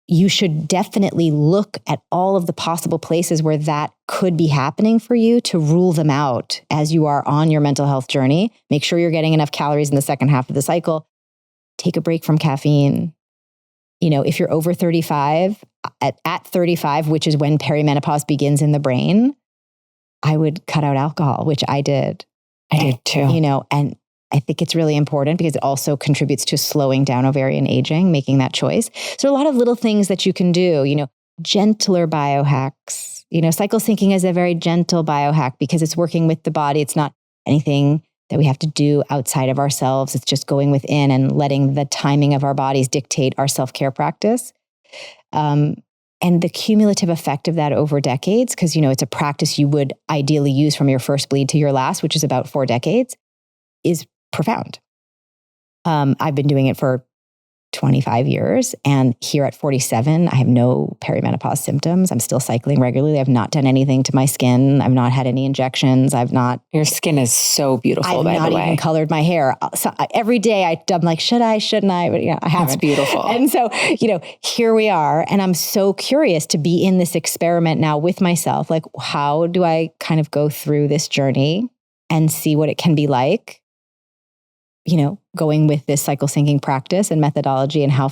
you should definitely look at all of the possible places where that could be happening for you to rule them out as you are on your mental health journey. Make sure you're getting enough calories in the second half of the cycle. Take a break from caffeine. If you're over 35, at 35, which is when perimenopause begins in the brain, I would cut out alcohol, which I did.
I did too.
And I think it's really important because it also contributes to slowing down ovarian aging, making that choice. So a lot of little things that you can do, gentler biohacks. Cycle syncing is a very gentle biohack because it's working with the body. It's not anything that we have to do outside of ourselves. It's just going within and letting the timing of our bodies dictate our self-care practice. And the cumulative effect of that over decades, because, it's a practice you would ideally use from your first bleed to your last, which is about 4 decades, is profound. I've been doing it for 25 years. And here at 47, I have no perimenopause symptoms. I'm still cycling regularly. I've not done anything to my skin. I've not had any injections.
Your skin is so beautiful, by the way.
I've not even colored my hair. So every day I'm like, should I, shouldn't I? But I haven't.
It's beautiful.
And so, here we are. And I'm so curious to be in this experiment now with myself. Like, how do I kind of go through this journey and see what it can be like? Going with this cycle syncing practice and methodology, and how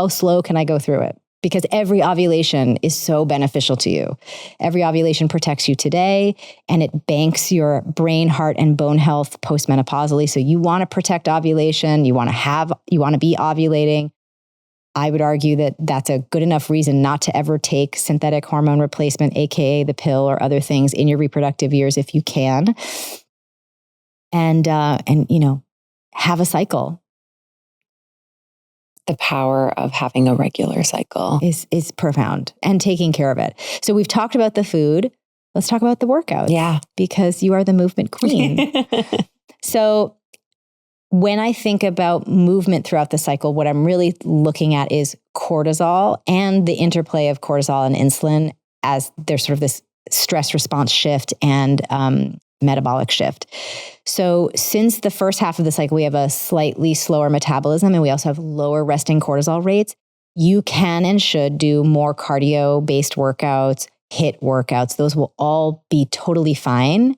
slow can I go through it? Because every ovulation is so beneficial to you. Every ovulation protects you today, and it banks your brain, heart, and bone health postmenopausally. So you want to protect ovulation. You want to be ovulating. I would argue that that's a good enough reason not to ever take synthetic hormone replacement, AKA the pill or other things in your reproductive years if you can. And have a cycle.
The power of having a regular cycle
is profound, and taking care of it. So we've talked about the food. Let's talk about the workouts.
Yeah.
Because you are the movement queen. So when I think about movement throughout the cycle, what I'm really looking at is cortisol and the interplay of cortisol and insulin as there's sort of this stress response shift and metabolic shift. So since the first half of the cycle, we have a slightly slower metabolism and we also have lower resting cortisol rates. You can and should do more cardio-based workouts, HIIT workouts. Those will all be totally fine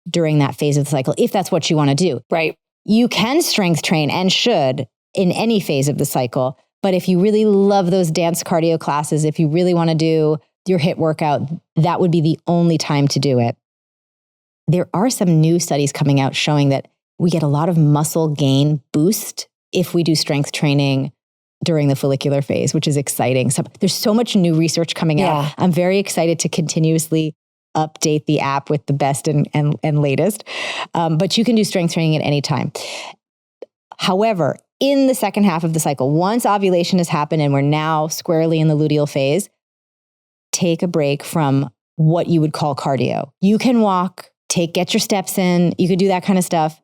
during that phase of the cycle, if that's what you want to do.
Right.
You can strength train and should in any phase of the cycle. But if you really love those dance cardio classes, if you really want to do your HIIT workout, that would be the only time to do it. There are some new studies coming out showing that we get a lot of muscle gain boost if we do strength training during the follicular phase, which is exciting. So there's so much new research coming out. I'm very excited to continuously update the app with the best and latest. But you can do strength training at any time. However, in the second half of the cycle, once ovulation has happened and we're now squarely in the luteal phase, take a break from what you would call cardio. You can walk, get your steps in, you could do that kind of stuff.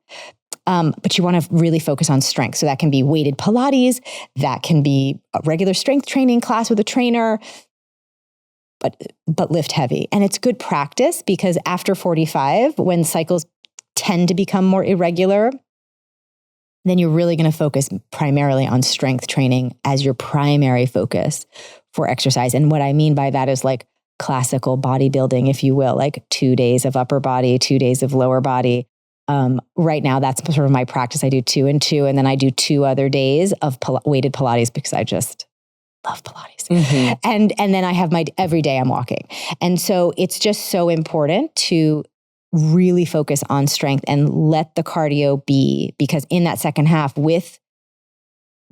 But you want to really focus on strength. So that can be weighted Pilates, that can be a regular strength training class with a trainer, but lift heavy. And it's good practice because after 45, when cycles tend to become more irregular, then you're really going to focus primarily on strength training as your primary focus for exercise. And what I mean by that is like classical bodybuilding, if you will, like 2 days of upper body, 2 days of lower body. Right now, that's sort of my practice. I do 2 and 2, and then I do 2 other days of weighted Pilates because I just love Pilates. Mm-hmm. And then I have every day I'm walking. And so it's just so important to really focus on strength and let the cardio be, because in that second half with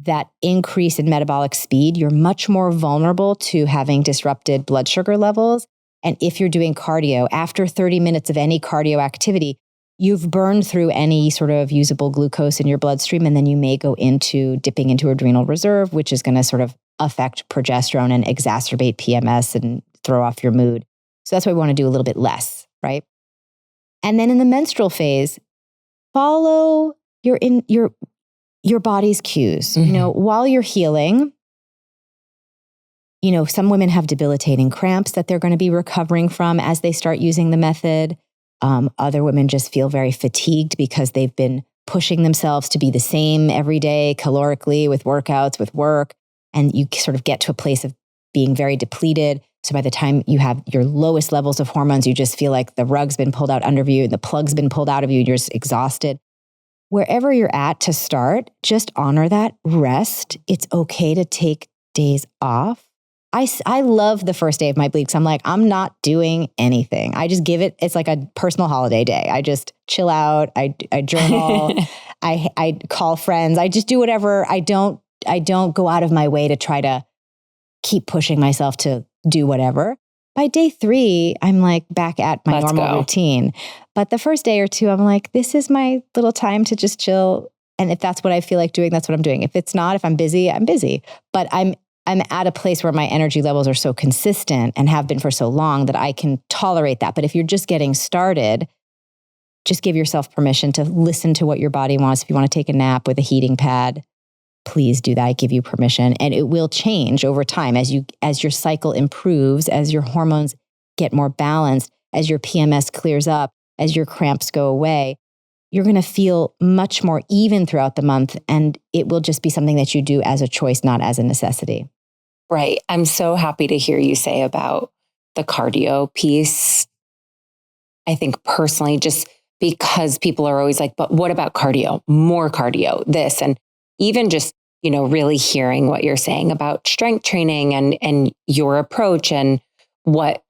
that increase in metabolic speed, you're much more vulnerable to having disrupted blood sugar levels. And if you're doing cardio, after 30 minutes of any cardio activity, you've burned through any sort of usable glucose in your bloodstream, and then you may go into dipping into adrenal reserve, which is going to sort of affect progesterone and exacerbate PMS and throw off your mood. So that's why we want to do a little bit less, right? And then in the menstrual phase, follow your body's cues. While you're healing, some women have debilitating cramps that they're going to be recovering from as they start using the method. Other women just feel very fatigued because they've been pushing themselves to be the same every day, calorically, with workouts, with work. And you sort of get to a place of being very depleted. So by the time you have your lowest levels of hormones, you just feel like the rug's been pulled out under you, the plug's been pulled out of you, and you're just exhausted. Wherever you're at to start, just honor that, rest. It's okay to take days off. I love the first day of my bleed because I'm like, I'm not doing anything. I just give it, it's like a personal holiday day. I just chill out. I journal. I call friends. I just do whatever. I don't go out of my way to try to keep pushing myself to do whatever. By day 3, I'm like back at my normal routine. But the first day or two, I'm like, this is my little time to just chill. And if that's what I feel like doing, that's what I'm doing. If it's not, if I'm busy, I'm busy. But I'm at a place where my energy levels are so consistent and have been for so long that I can tolerate that. But if you're just getting started, just give yourself permission to listen to what your body wants. If you want to take a nap with a heating pad, please do that. I give you permission. And it will change over time as your cycle improves, as your hormones get more balanced, as your PMS clears up, as your cramps go away. You're going to feel much more even throughout the month. And it will just be something that you do as a choice, not as a necessity.
Right. I'm so happy to hear you say about the cardio piece. I think personally, just because people are always like, but what about cardio? More cardio, this. And even just, really hearing what you're saying about strength training and your approach and what,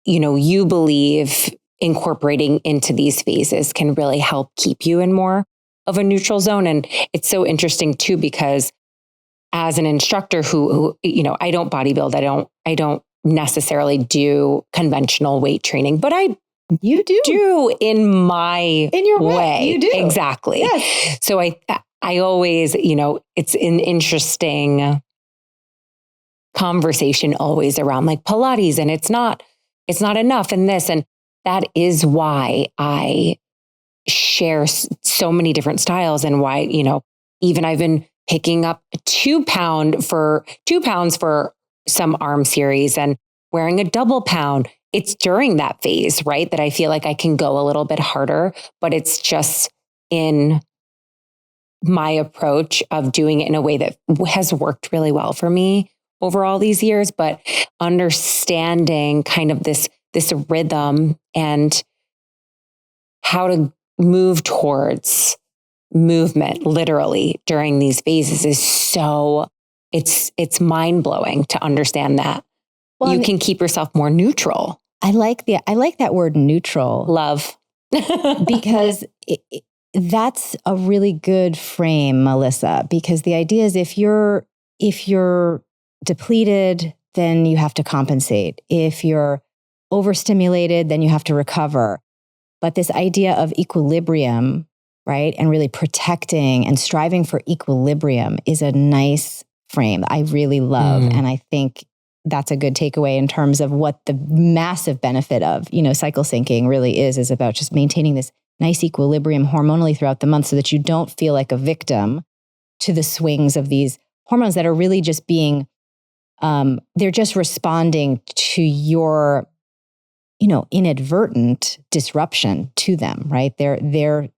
you believe incorporating into these phases can really help keep you in more of a neutral zone. And it's so interesting too, because as an instructor who I don't bodybuild, I don't necessarily do conventional weight training, but
you
do in your way.
You do.
Exactly.
Yes.
So I always, it's an interesting conversation always around like Pilates, and it's not enough in this. And that is why I share so many different styles, and why, even I've been picking up 2 pounds for some arm series and wearing a double pound. It's during that phase, right, that I feel like I can go a little bit harder, but it's just in my approach of doing it in a way that has worked really well for me over all these years. But understanding kind of this rhythm and how to move towards movement literally during these phases is so, it's mind-blowing to understand that you can keep yourself more neutral.
I like that word neutral.
Love.
Because that's a really good frame, Melissa, because the idea is if you're depleted, then you have to compensate. If you're overstimulated, then you have to recover. But this idea of equilibrium, right, and really protecting and striving for equilibrium is a nice frame I really love. And I think that's a good takeaway in terms of what the massive benefit of, cycle syncing really is about just maintaining this nice equilibrium hormonally throughout the month so that you don't feel like a victim to the swings of these hormones that are really just being, they're just responding to your, inadvertent disruption to them, right? They're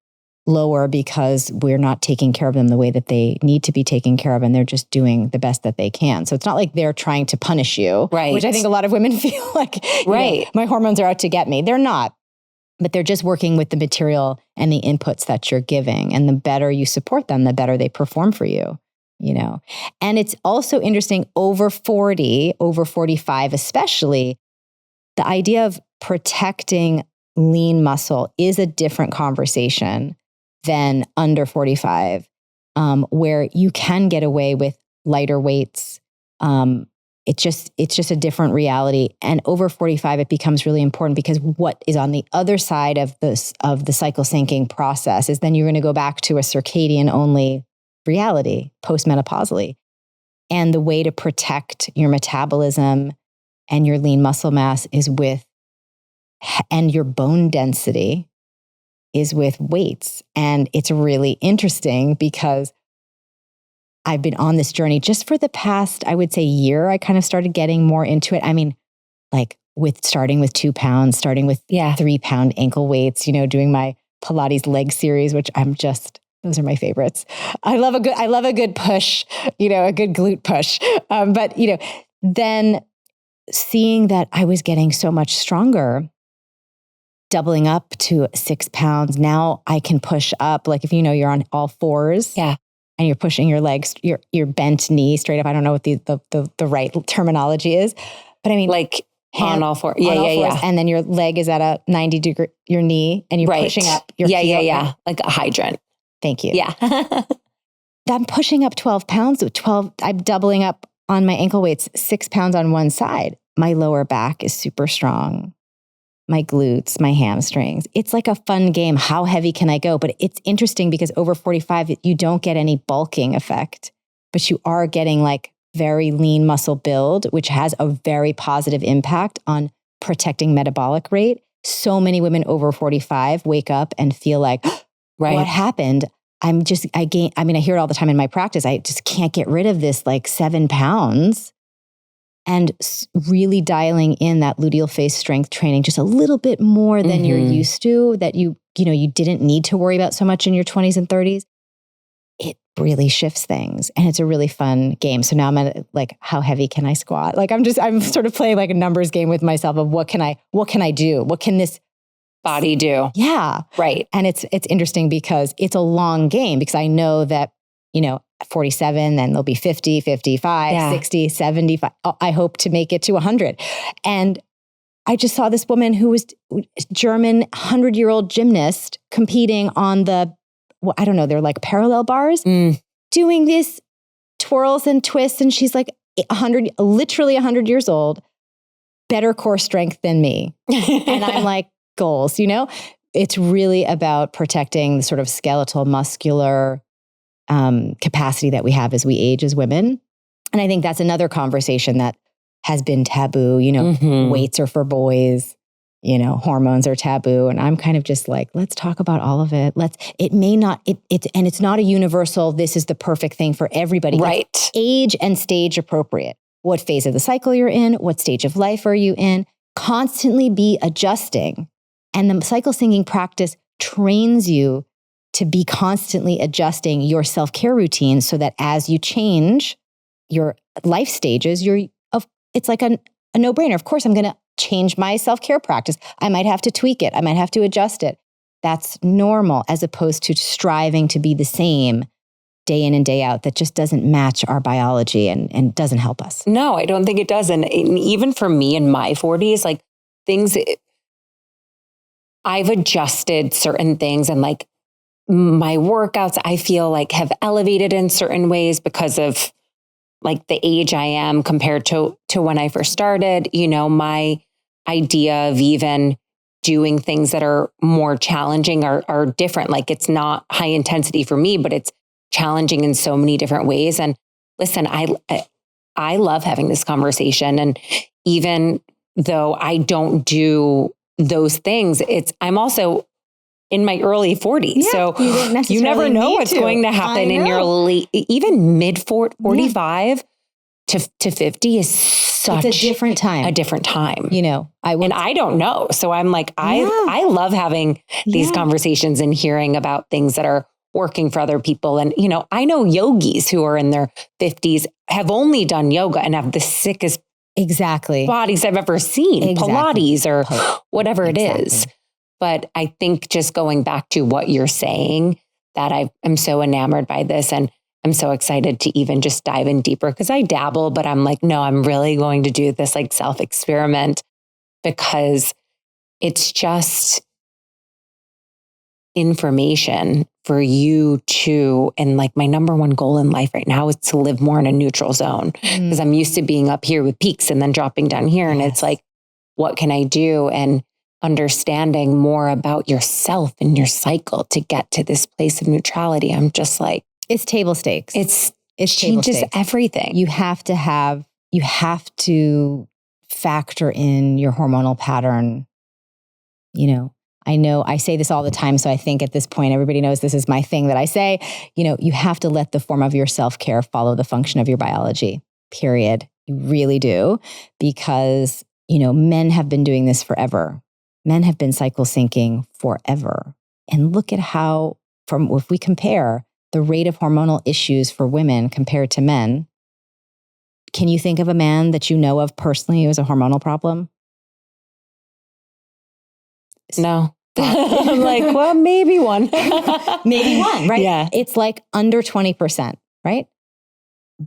lower because we're not taking care of them the way that they need to be taken care of, and they're just doing the best that they can. So it's not like they're trying to punish you,
right?
Which I think a lot of women feel like,
right,
my hormones are out to get me. They're not, but they're just working with the material and the inputs that you're giving. And the better you support them, the better they perform for you, And it's also interesting over 40, over 45 especially, the idea of protecting lean muscle is a different conversation than under 45. where you can get away with lighter weights. It's just a different reality. And over 45, it becomes really important because what is on the other side of the cycle syncing process is then you're going to go back to a circadian only reality postmenopausally. And the way to protect your metabolism and your lean muscle mass and your bone density is with weights. And it's really interesting because I've been on this journey just for the past, I would say, year. I kind of started getting more into it. I mean, like starting with 2 pounds, starting with 3 pound ankle weights, doing my Pilates leg series, which those are my favorites. I love a good push, a good glute push. But then seeing that I was getting so much stronger, doubling up to 6 pounds. Now I can push up, like if you're on all fours.
Yeah.
And you're pushing your legs, your bent knee straight up. I don't know what the right terminology is, but I mean,
like on all fours. Yeah.
And then your leg is at a 90 degree, your knee, and you're pushing up your heel.
Yeah. Like a hydrant.
Thank you.
Yeah.
I'm pushing up 12 pounds. I'm doubling up on my ankle weights, 6 pounds on one side. My lower back is super strong. My glutes, my hamstrings. It's like a fun game. How heavy can I go? But it's interesting because over 45, you don't get any bulking effect, but you are getting like very lean muscle build, which has a very positive impact on protecting metabolic rate. So many women over 45 wake up and feel like, what happened? I hear it all the time in my practice. I just can't get rid of this like 7 pounds. And really dialing in that luteal phase strength training just a little bit more than you're used to, that you didn't need to worry about so much in your 20s and 30s. It really shifts things. And it's a really fun game. So now I'm at like, how heavy can I squat? Like I'm sort of playing like a numbers game with myself of what can I do? What can this
body do?
Yeah.
Right.
And it's interesting because it's a long game because I know that, 47, then there'll be 50, 55, 60, 75. I hope to make it to 100. And I just saw this woman who was German 100-year-old gymnast competing on they're like parallel bars, doing these twirls and twists. And she's like literally 100 years old, better core strength than me. And I'm like, goals, It's really about protecting the sort of skeletal, muscular capacity that we have as we age as women. And I think that's another conversation that has been taboo. Weights are for boys, hormones are taboo. And I'm kind of just like, let's talk about all of it. It's not a universal, this is the perfect thing for everybody.
Right.
It's age and stage appropriate. What phase of the cycle you're in, what stage of life are you in? Constantly be adjusting. And the cycle syncing practice trains you to be constantly adjusting your self-care routine so that as you change your life stages, it's like a no-brainer. Of course, I'm going to change my self-care practice. I might have to tweak it. I might have to adjust it. That's normal as opposed to striving to be the same day in and day out. That just doesn't match our biology and doesn't help us.
No, I don't think it does. And even for me in my 40s, like I've adjusted certain things and like my workouts, I feel like have elevated in certain ways because of like the age I am compared to when I first started. My idea of even doing things that are more challenging are different. Like it's not high intensity for me, but it's challenging in so many different ways. And listen, I love having this conversation. And even though I don't do those things, I'm also in my early 40s.
Yeah,
so you never know what's going to happen in your late, even mid 45 to 50 is such
it's a different time.
And I don't know. So I'm like, I love having these conversations and hearing about things that are working for other people. And, I know yogis who are in their 50s have only done yoga and have the sickest bodies I've ever seen, Pilates or whatever it is. But I think just going back to what you're saying, that I am so enamored by this and I'm so excited to even just dive in deeper because I dabble, but I'm like, no, I'm really going to do this like self-experiment because it's just, information for you to, and like my number one goal in life right now is to live more in a neutral zone because I'm used to being up here with peaks and then dropping down here. And it's like, what can I do? And understanding more about yourself and your cycle to get to this place of neutrality. I'm just like,
it's table stakes.
It
table
changes
stakes.
everything.
You have to factor in your hormonal pattern. I know I say this all the time. So I think at this point, everybody knows this is my thing that I say, you have to let the form of your self-care follow the function of your biology, period. You really do. Because, men have been doing this forever. Men have been cycle syncing forever. And look at how, if we compare the rate of hormonal issues for women compared to men, can you think of a man that you know of personally who has a hormonal problem?
No. I'm like, well, maybe one.
Maybe one, right?
Yeah.
It's like under 20%, right?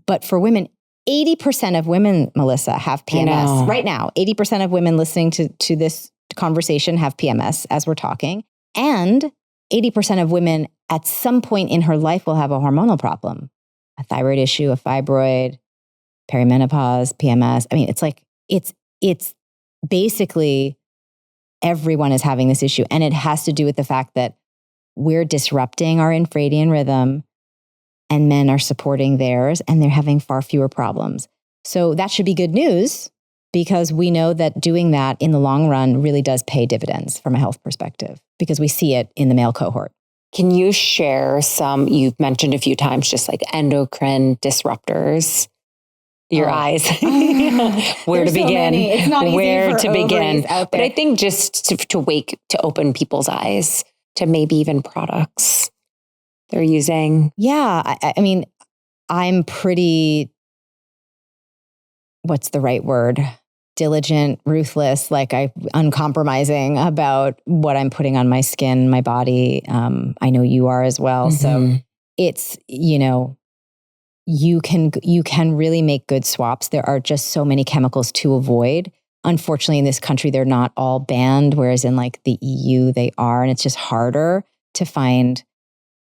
But for women, 80% of women, Melissa, have PMS. Right now, 80% of women listening to this conversation have PMS as we're talking. And 80% of women at some point in her life will have a hormonal problem, a thyroid issue, a fibroid, perimenopause, PMS. I mean, it's like, it's basically everyone is having this issue. And it has to do with the fact that we're disrupting our infradian rhythm and men are supporting theirs and they're having far fewer problems. So that should be good news because we know that doing that in the long run really does pay dividends from a health perspective because we see it in the male cohort.
Can you share some, you've mentioned a few times, just like endocrine disruptors? Your eyes. Where to begin?
So it's not easy
where
for
to begin.
Out there.
But I think just to open people's eyes to maybe even products they're using.
Yeah. I mean, I'm pretty, what's the right word? Diligent, ruthless, uncompromising about what I'm putting on my skin, my body. I know you are as well. Mm-hmm. So it's, you can really make good swaps. There are just so many chemicals to avoid. Unfortunately, in this country, they're not all banned, whereas in like the EU, they are. And it's just harder to find.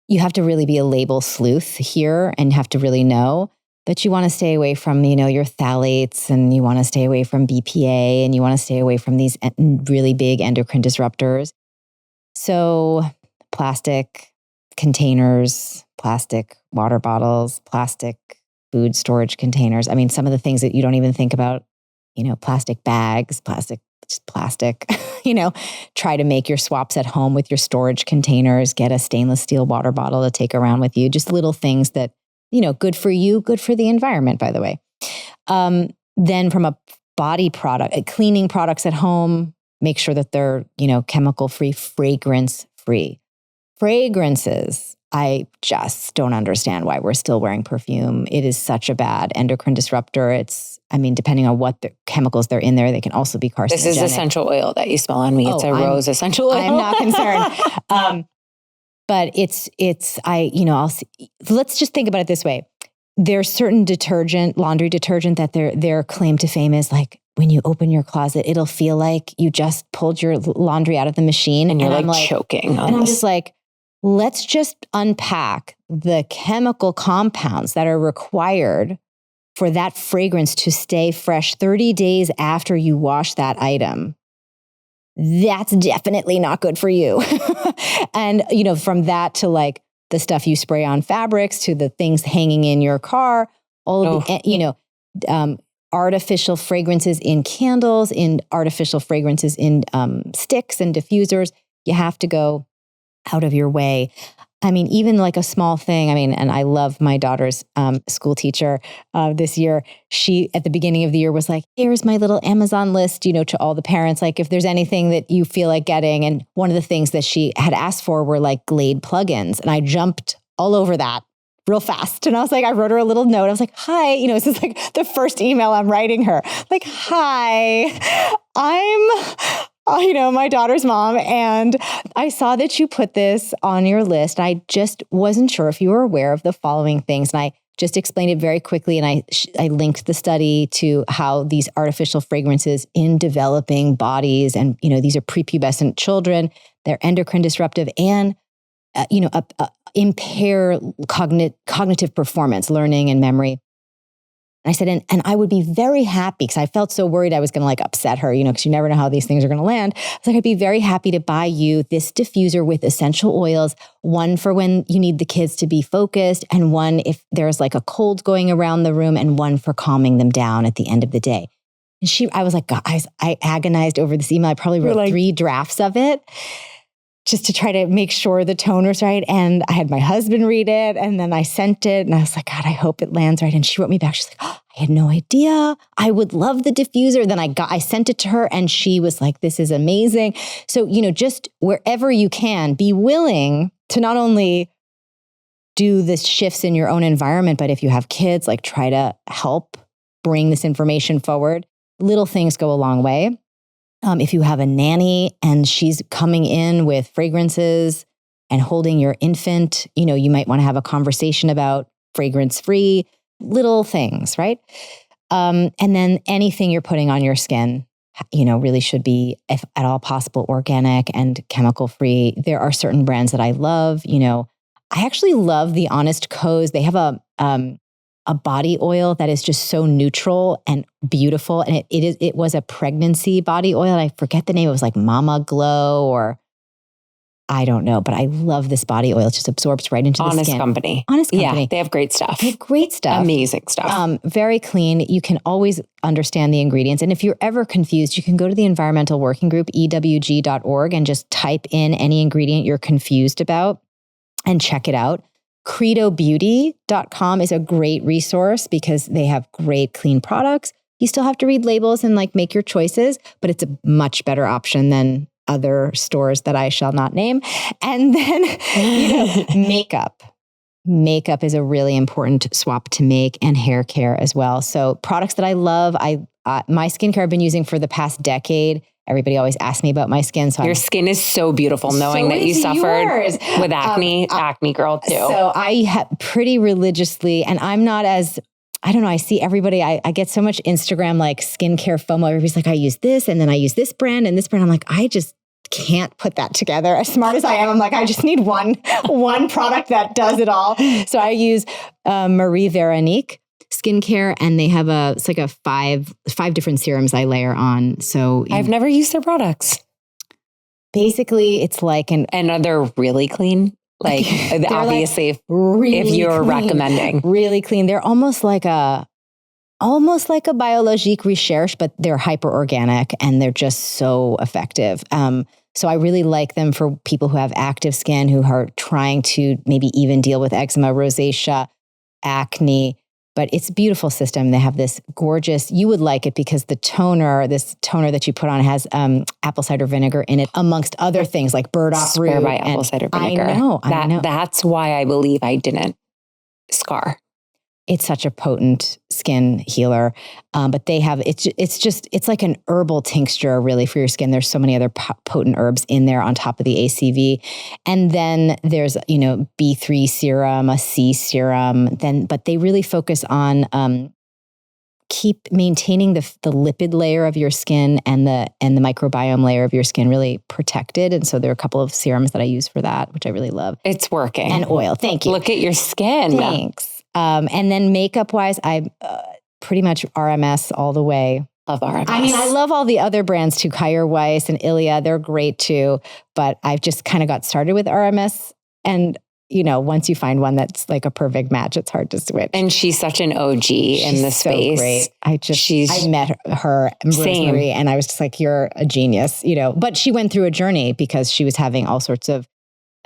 You have to really be a label sleuth here and have to really know that you want to stay away from, your phthalates and you want to stay away from BPA and you want to stay away from these really big endocrine disruptors. So plastic containers, plastic water bottles, plastic food storage containers. I mean, some of the things that you don't even think about, plastic bags, plastic, try to make your swaps at home with your storage containers, get a stainless steel water bottle to take around with you. Just little things that, good for you, good for the environment, by the way. Then from a body product, cleaning products at home, make sure that they're, chemical-free, fragrance-free. Fragrances, I just don't understand why we're still wearing perfume. It is such a bad endocrine disruptor. Depending on what the chemicals they're in there, they can also be carcinogenic.
This is essential oil that you smell on me. It's rose essential oil.
I'm not concerned. But let's just think about it this way. There's certain laundry detergent that their claim to fame is like, when you open your closet, it'll feel like you just pulled your laundry out of the machine.
And you're like choking on
and
this.
I'm just like, let's just unpack the chemical compounds that are required for that fragrance to stay fresh 30 days after you wash that item. That's definitely not good for you. And, from that to like the stuff you spray on fabrics to the things hanging in your car, all of the, artificial fragrances in candles, in artificial fragrances in sticks and diffusers, you have to go out of your way. I mean, even like a small thing. And I love my daughter's school teacher this year. She, at the beginning of the year, was like, here's my little Amazon list, to all the parents, like if there's anything that you feel like getting. And one of the things that she had asked for were like Glade plugins. And I jumped all over that real fast. And I was like, I wrote her a little note. I was like, hi, this is like the first email I'm writing her. Like, hi, I'm my daughter's mom. And I saw that you put this on your list. I just wasn't sure if you were aware of the following things. And I just explained it very quickly. And I linked the study to how these artificial fragrances in developing bodies, and, these are prepubescent children, they're endocrine disruptive and impair cognitive performance, learning and memory. And I said, and I would be very happy because I felt so worried I was going to like upset her, because you never know how these things are going to land. I was like, I'd be very happy to buy you this diffuser with essential oils, one for when you need the kids to be focused, and one if there's like a cold going around the room, and one for calming them down at the end of the day. And I was like, guys, I agonized over this email. I probably wrote 3 drafts of it, just to try to make sure the tone was right. And I had my husband read it, and then I sent it, and I was like, God, I hope it lands right. And she wrote me back. She's like, oh, I had no idea. I would love the diffuser. Then I sent it to her, and she was like, this is amazing. So, just wherever you can, be willing to not only do the shifts in your own environment, but if you have kids, like try to help bring this information forward. Little things go a long way. If you have a nanny and she's coming in with fragrances and holding your infant, you might want to have a conversation about fragrance-free little things, right? And then anything you're putting on your skin, really should be, if at all possible, organic and chemical-free. There are certain brands that I love. I actually love the Honest Co's. They have a body oil that is just so neutral and beautiful. And it was a pregnancy body oil. And I forget the name. It was like Mama Glow, or I don't know, but I love this body oil. It just absorbs right into the skin.
Honest Company.
Yeah,
they have great stuff.
They have great stuff.
Amazing stuff.
Very clean. You can always understand the ingredients. And if you're ever confused, you can go to the Environmental Working Group, ewg.org, and just type in any ingredient you're confused about and check it out. credobeauty.com is a great resource because they have great clean products. You still have to read labels and like make your choices, but it's a much better option than other stores that I shall not name. And then, makeup. Makeup is a really important swap to make, and hair care as well. So products that I love, my skincare I've been using for the past decade. Everybody always asks me about my skin. So
your skin is so beautiful, knowing that you suffered with acne, acne girl too.
So I have pretty religiously, and I'm not as, I don't know, I see everybody, I get so much Instagram like skincare FOMO. Everybody's like, I use this, and then I use this brand and this brand. I'm like, I just can't put that together. As smart as I am, I'm like, I just need one product that does it all. So I use Marie Veronique skincare, and they have it's like a five different serums I layer on. So
I've never used their products.
Basically, it's like and are
they really clean? Like obviously, like really if you're clean, recommending
really clean, they're almost like a Biologique Recherche, but they're hyper organic and they're just so effective. So I really like them for people who have active skin, who are trying to maybe even deal with eczema, rosacea, acne. But it's a beautiful system. They have this gorgeous, you would like it because this toner that you put on has apple cider vinegar in it, amongst other things like burdock root.
By apple cider vinegar.
I know.
That's why I believe I didn't scar.
It's such a potent skin healer. But they have, it's like an herbal tincture really for your skin. There's so many other potent herbs in there on top of the ACV. And then there's, B3 serum, a C serum, but they really focus on keep maintaining the lipid layer of your skin and the microbiome layer of your skin really protected. And so there are a couple of serums that I use for that, which I really love.
It's working.
And oil. Thank you.
Look at your skin.
Thanks. And then makeup wise, I pretty much RMS all the way.
Love RMS.
I mean, I love all the other brands too. Kyer Weiss and Ilia, they're great too. But I've just kind of got started with RMS. And, once you find one that's like a perfect match, it's hard to switch.
And she's such an OG in the space.
Great. I met her, Rosemary, and I was just like, you're a genius, But she went through a journey because she was having all sorts of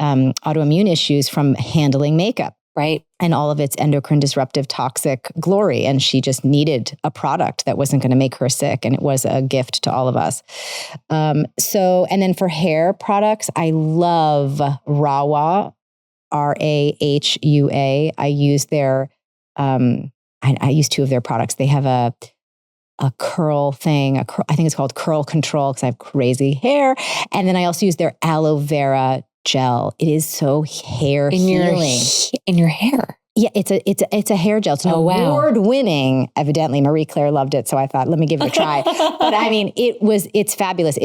autoimmune issues from handling makeup. Right. And all of its endocrine disruptive toxic glory. And she just needed a product that wasn't going to make her sick. And it was a gift to all of us. And then for hair products, I love Rahua, RAHUA. I use I use 2 of their products. They have a curl thing. I think it's called Curl Control because I have crazy hair. And then I also use their aloe vera gel. It is so hair healing.
In your hair.
Yeah, it's a hair gel. It's an award-winning. Evidently, Marie Claire loved it, so I thought, let me give it a try. But I mean, it's fabulous.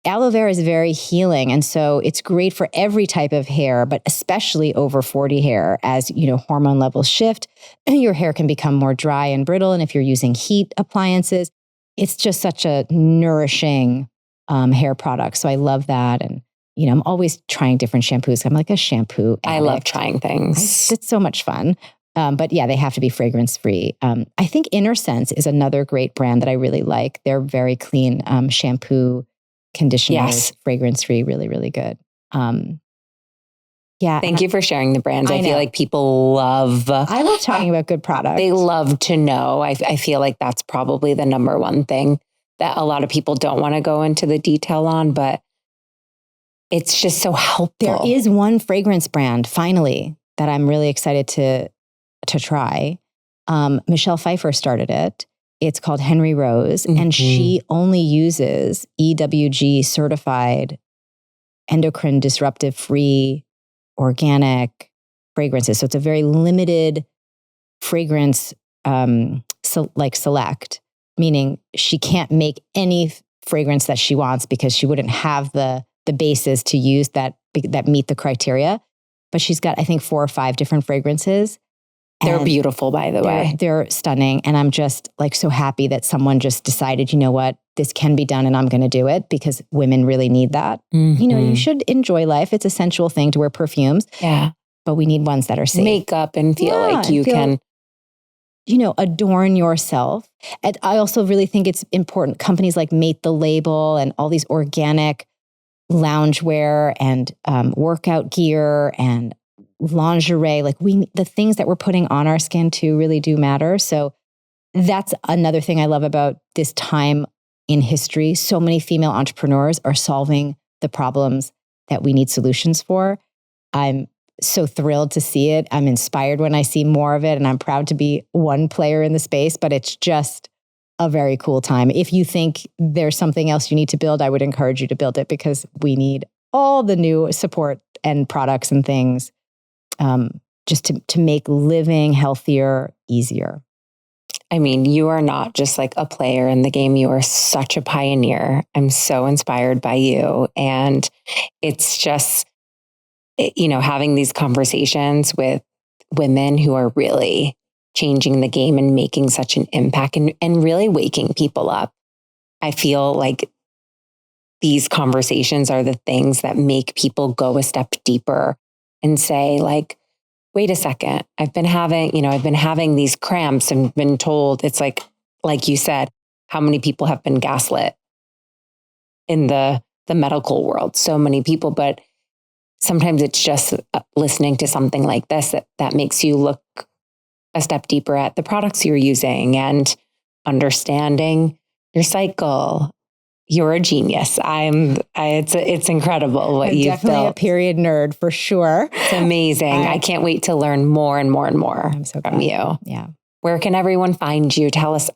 Aloe vera is very healing, and so it's great for every type of hair, but especially over 40 hair. As hormone levels shift, your hair can become more dry and brittle, and if you're using heat appliances, it's just such a nourishing hair product. So I love that, and I'm always trying different shampoos. I'm like a shampoo addict.
I love trying things.
It's so much fun. But yeah, they have to be fragrance-free. I think Inner Sense is another great brand that I really like. They're very clean shampoo, conditioners, fragrance-free, really, really good. Yeah.
Thank you for sharing the brands. I feel like people love...
I love talking about good products.
They love to know. I feel like that's probably the number one thing that a lot of people don't want to go into the detail on, but it's just so helpful.
There is one fragrance brand, finally, that I'm really excited to try. Michelle Pfeiffer started it. It's called Henry Rose, and she only uses EWG certified, endocrine disruptive free, organic fragrances. So it's a very limited fragrance, select, meaning she can't make any fragrance that she wants because she wouldn't have the bases to use that meet the criteria. But she's got, I think, 4 or 5 different fragrances.
They're beautiful, by the way.
They're stunning. And I'm just so happy that someone just decided, you know what, this can be done and I'm going to do it, because women really need that. You should enjoy life. It's a sensual thing to wear perfumes.
Yeah.
But we need ones that are safe.
Makeup and feel like you can...
adorn yourself. And I also really think it's important. Companies like Mate the Label and all these organic loungewear and workout gear and lingerie, the things that we're putting on our skin too really do matter. So that's another thing I love about this time in history. So many female entrepreneurs are solving the problems that we need solutions for. I'm so thrilled to see it. I'm inspired when I see more of it, and I'm proud to be one player in the space, but it's just a very cool time. If you think there's something else you need to build, I would encourage you to build it, because we need all the new support and products and things just to make living healthier, easier.
I mean, you are not just like a player in the game. You are such a pioneer. I'm so inspired by you. And it's just, having these conversations with women who are really changing the game and making such an impact and really waking people up. I feel like these conversations are the things that make people go a step deeper and say, wait a second, I've been having these cramps and been told, it's like you said, how many people have been gaslit in the medical world? So many people, but sometimes it's just listening to something like this that makes you look a step deeper at the products you're using and understanding your cycle. You're a genius. It's incredible what you've built.
Definitely a period nerd for sure.
It's amazing. I can't wait to learn more and more and more from you.
Yeah.
Where can everyone find you? Tell us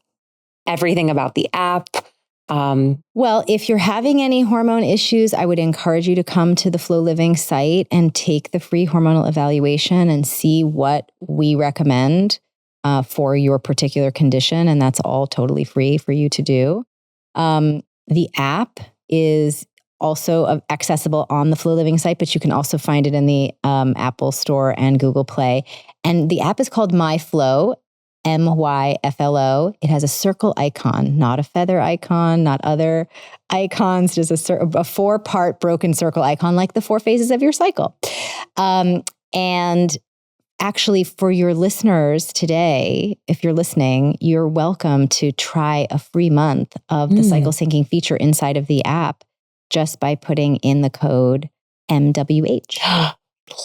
everything about the app.
Well, if you're having any hormone issues, I would encourage you to come to the Flow Living site and take the free hormonal evaluation and see what we recommend for your particular condition. And that's all totally free for you to do. The app is also accessible on the Flow Living site, but you can also find it in the Apple Store and Google Play. And the app is called MyFLO, MyFLO. It has a circle icon, not a feather icon, not other icons, just a 4-part broken circle icon, like the 4 phases of your cycle. And actually, for your listeners today, if you're listening, you're welcome to try a free month of the cycle syncing feature inside of the app just by putting in the code MWH.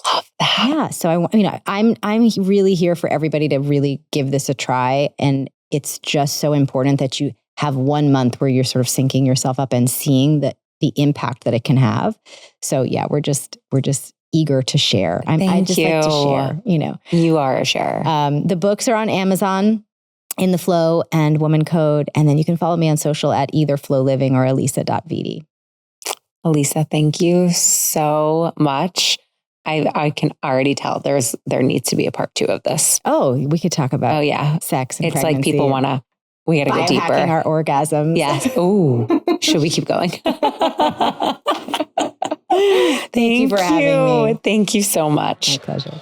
Love that.
Yeah. So I'm really here for everybody to really give this a try. And it's just so important that you have 1 month where you're sort of syncing yourself up and seeing the impact that it can have. So yeah, we're just eager to share. I just like to share,
You are a sharer.
The books are on Amazon in the Flow and Woman Code. And then you can follow me on social at either Flow Living or Alisa.Vitti.
Alisa, thank you so much I can already tell there needs to be a part 2 of this.
Oh, we could talk about sex and
it's
pregnancy.
Like people want to, we got to go deeper.
Biohacking our orgasms.
Yes. Oh, should we keep going?
Thank you for having me.
Thank you so much.
My pleasure.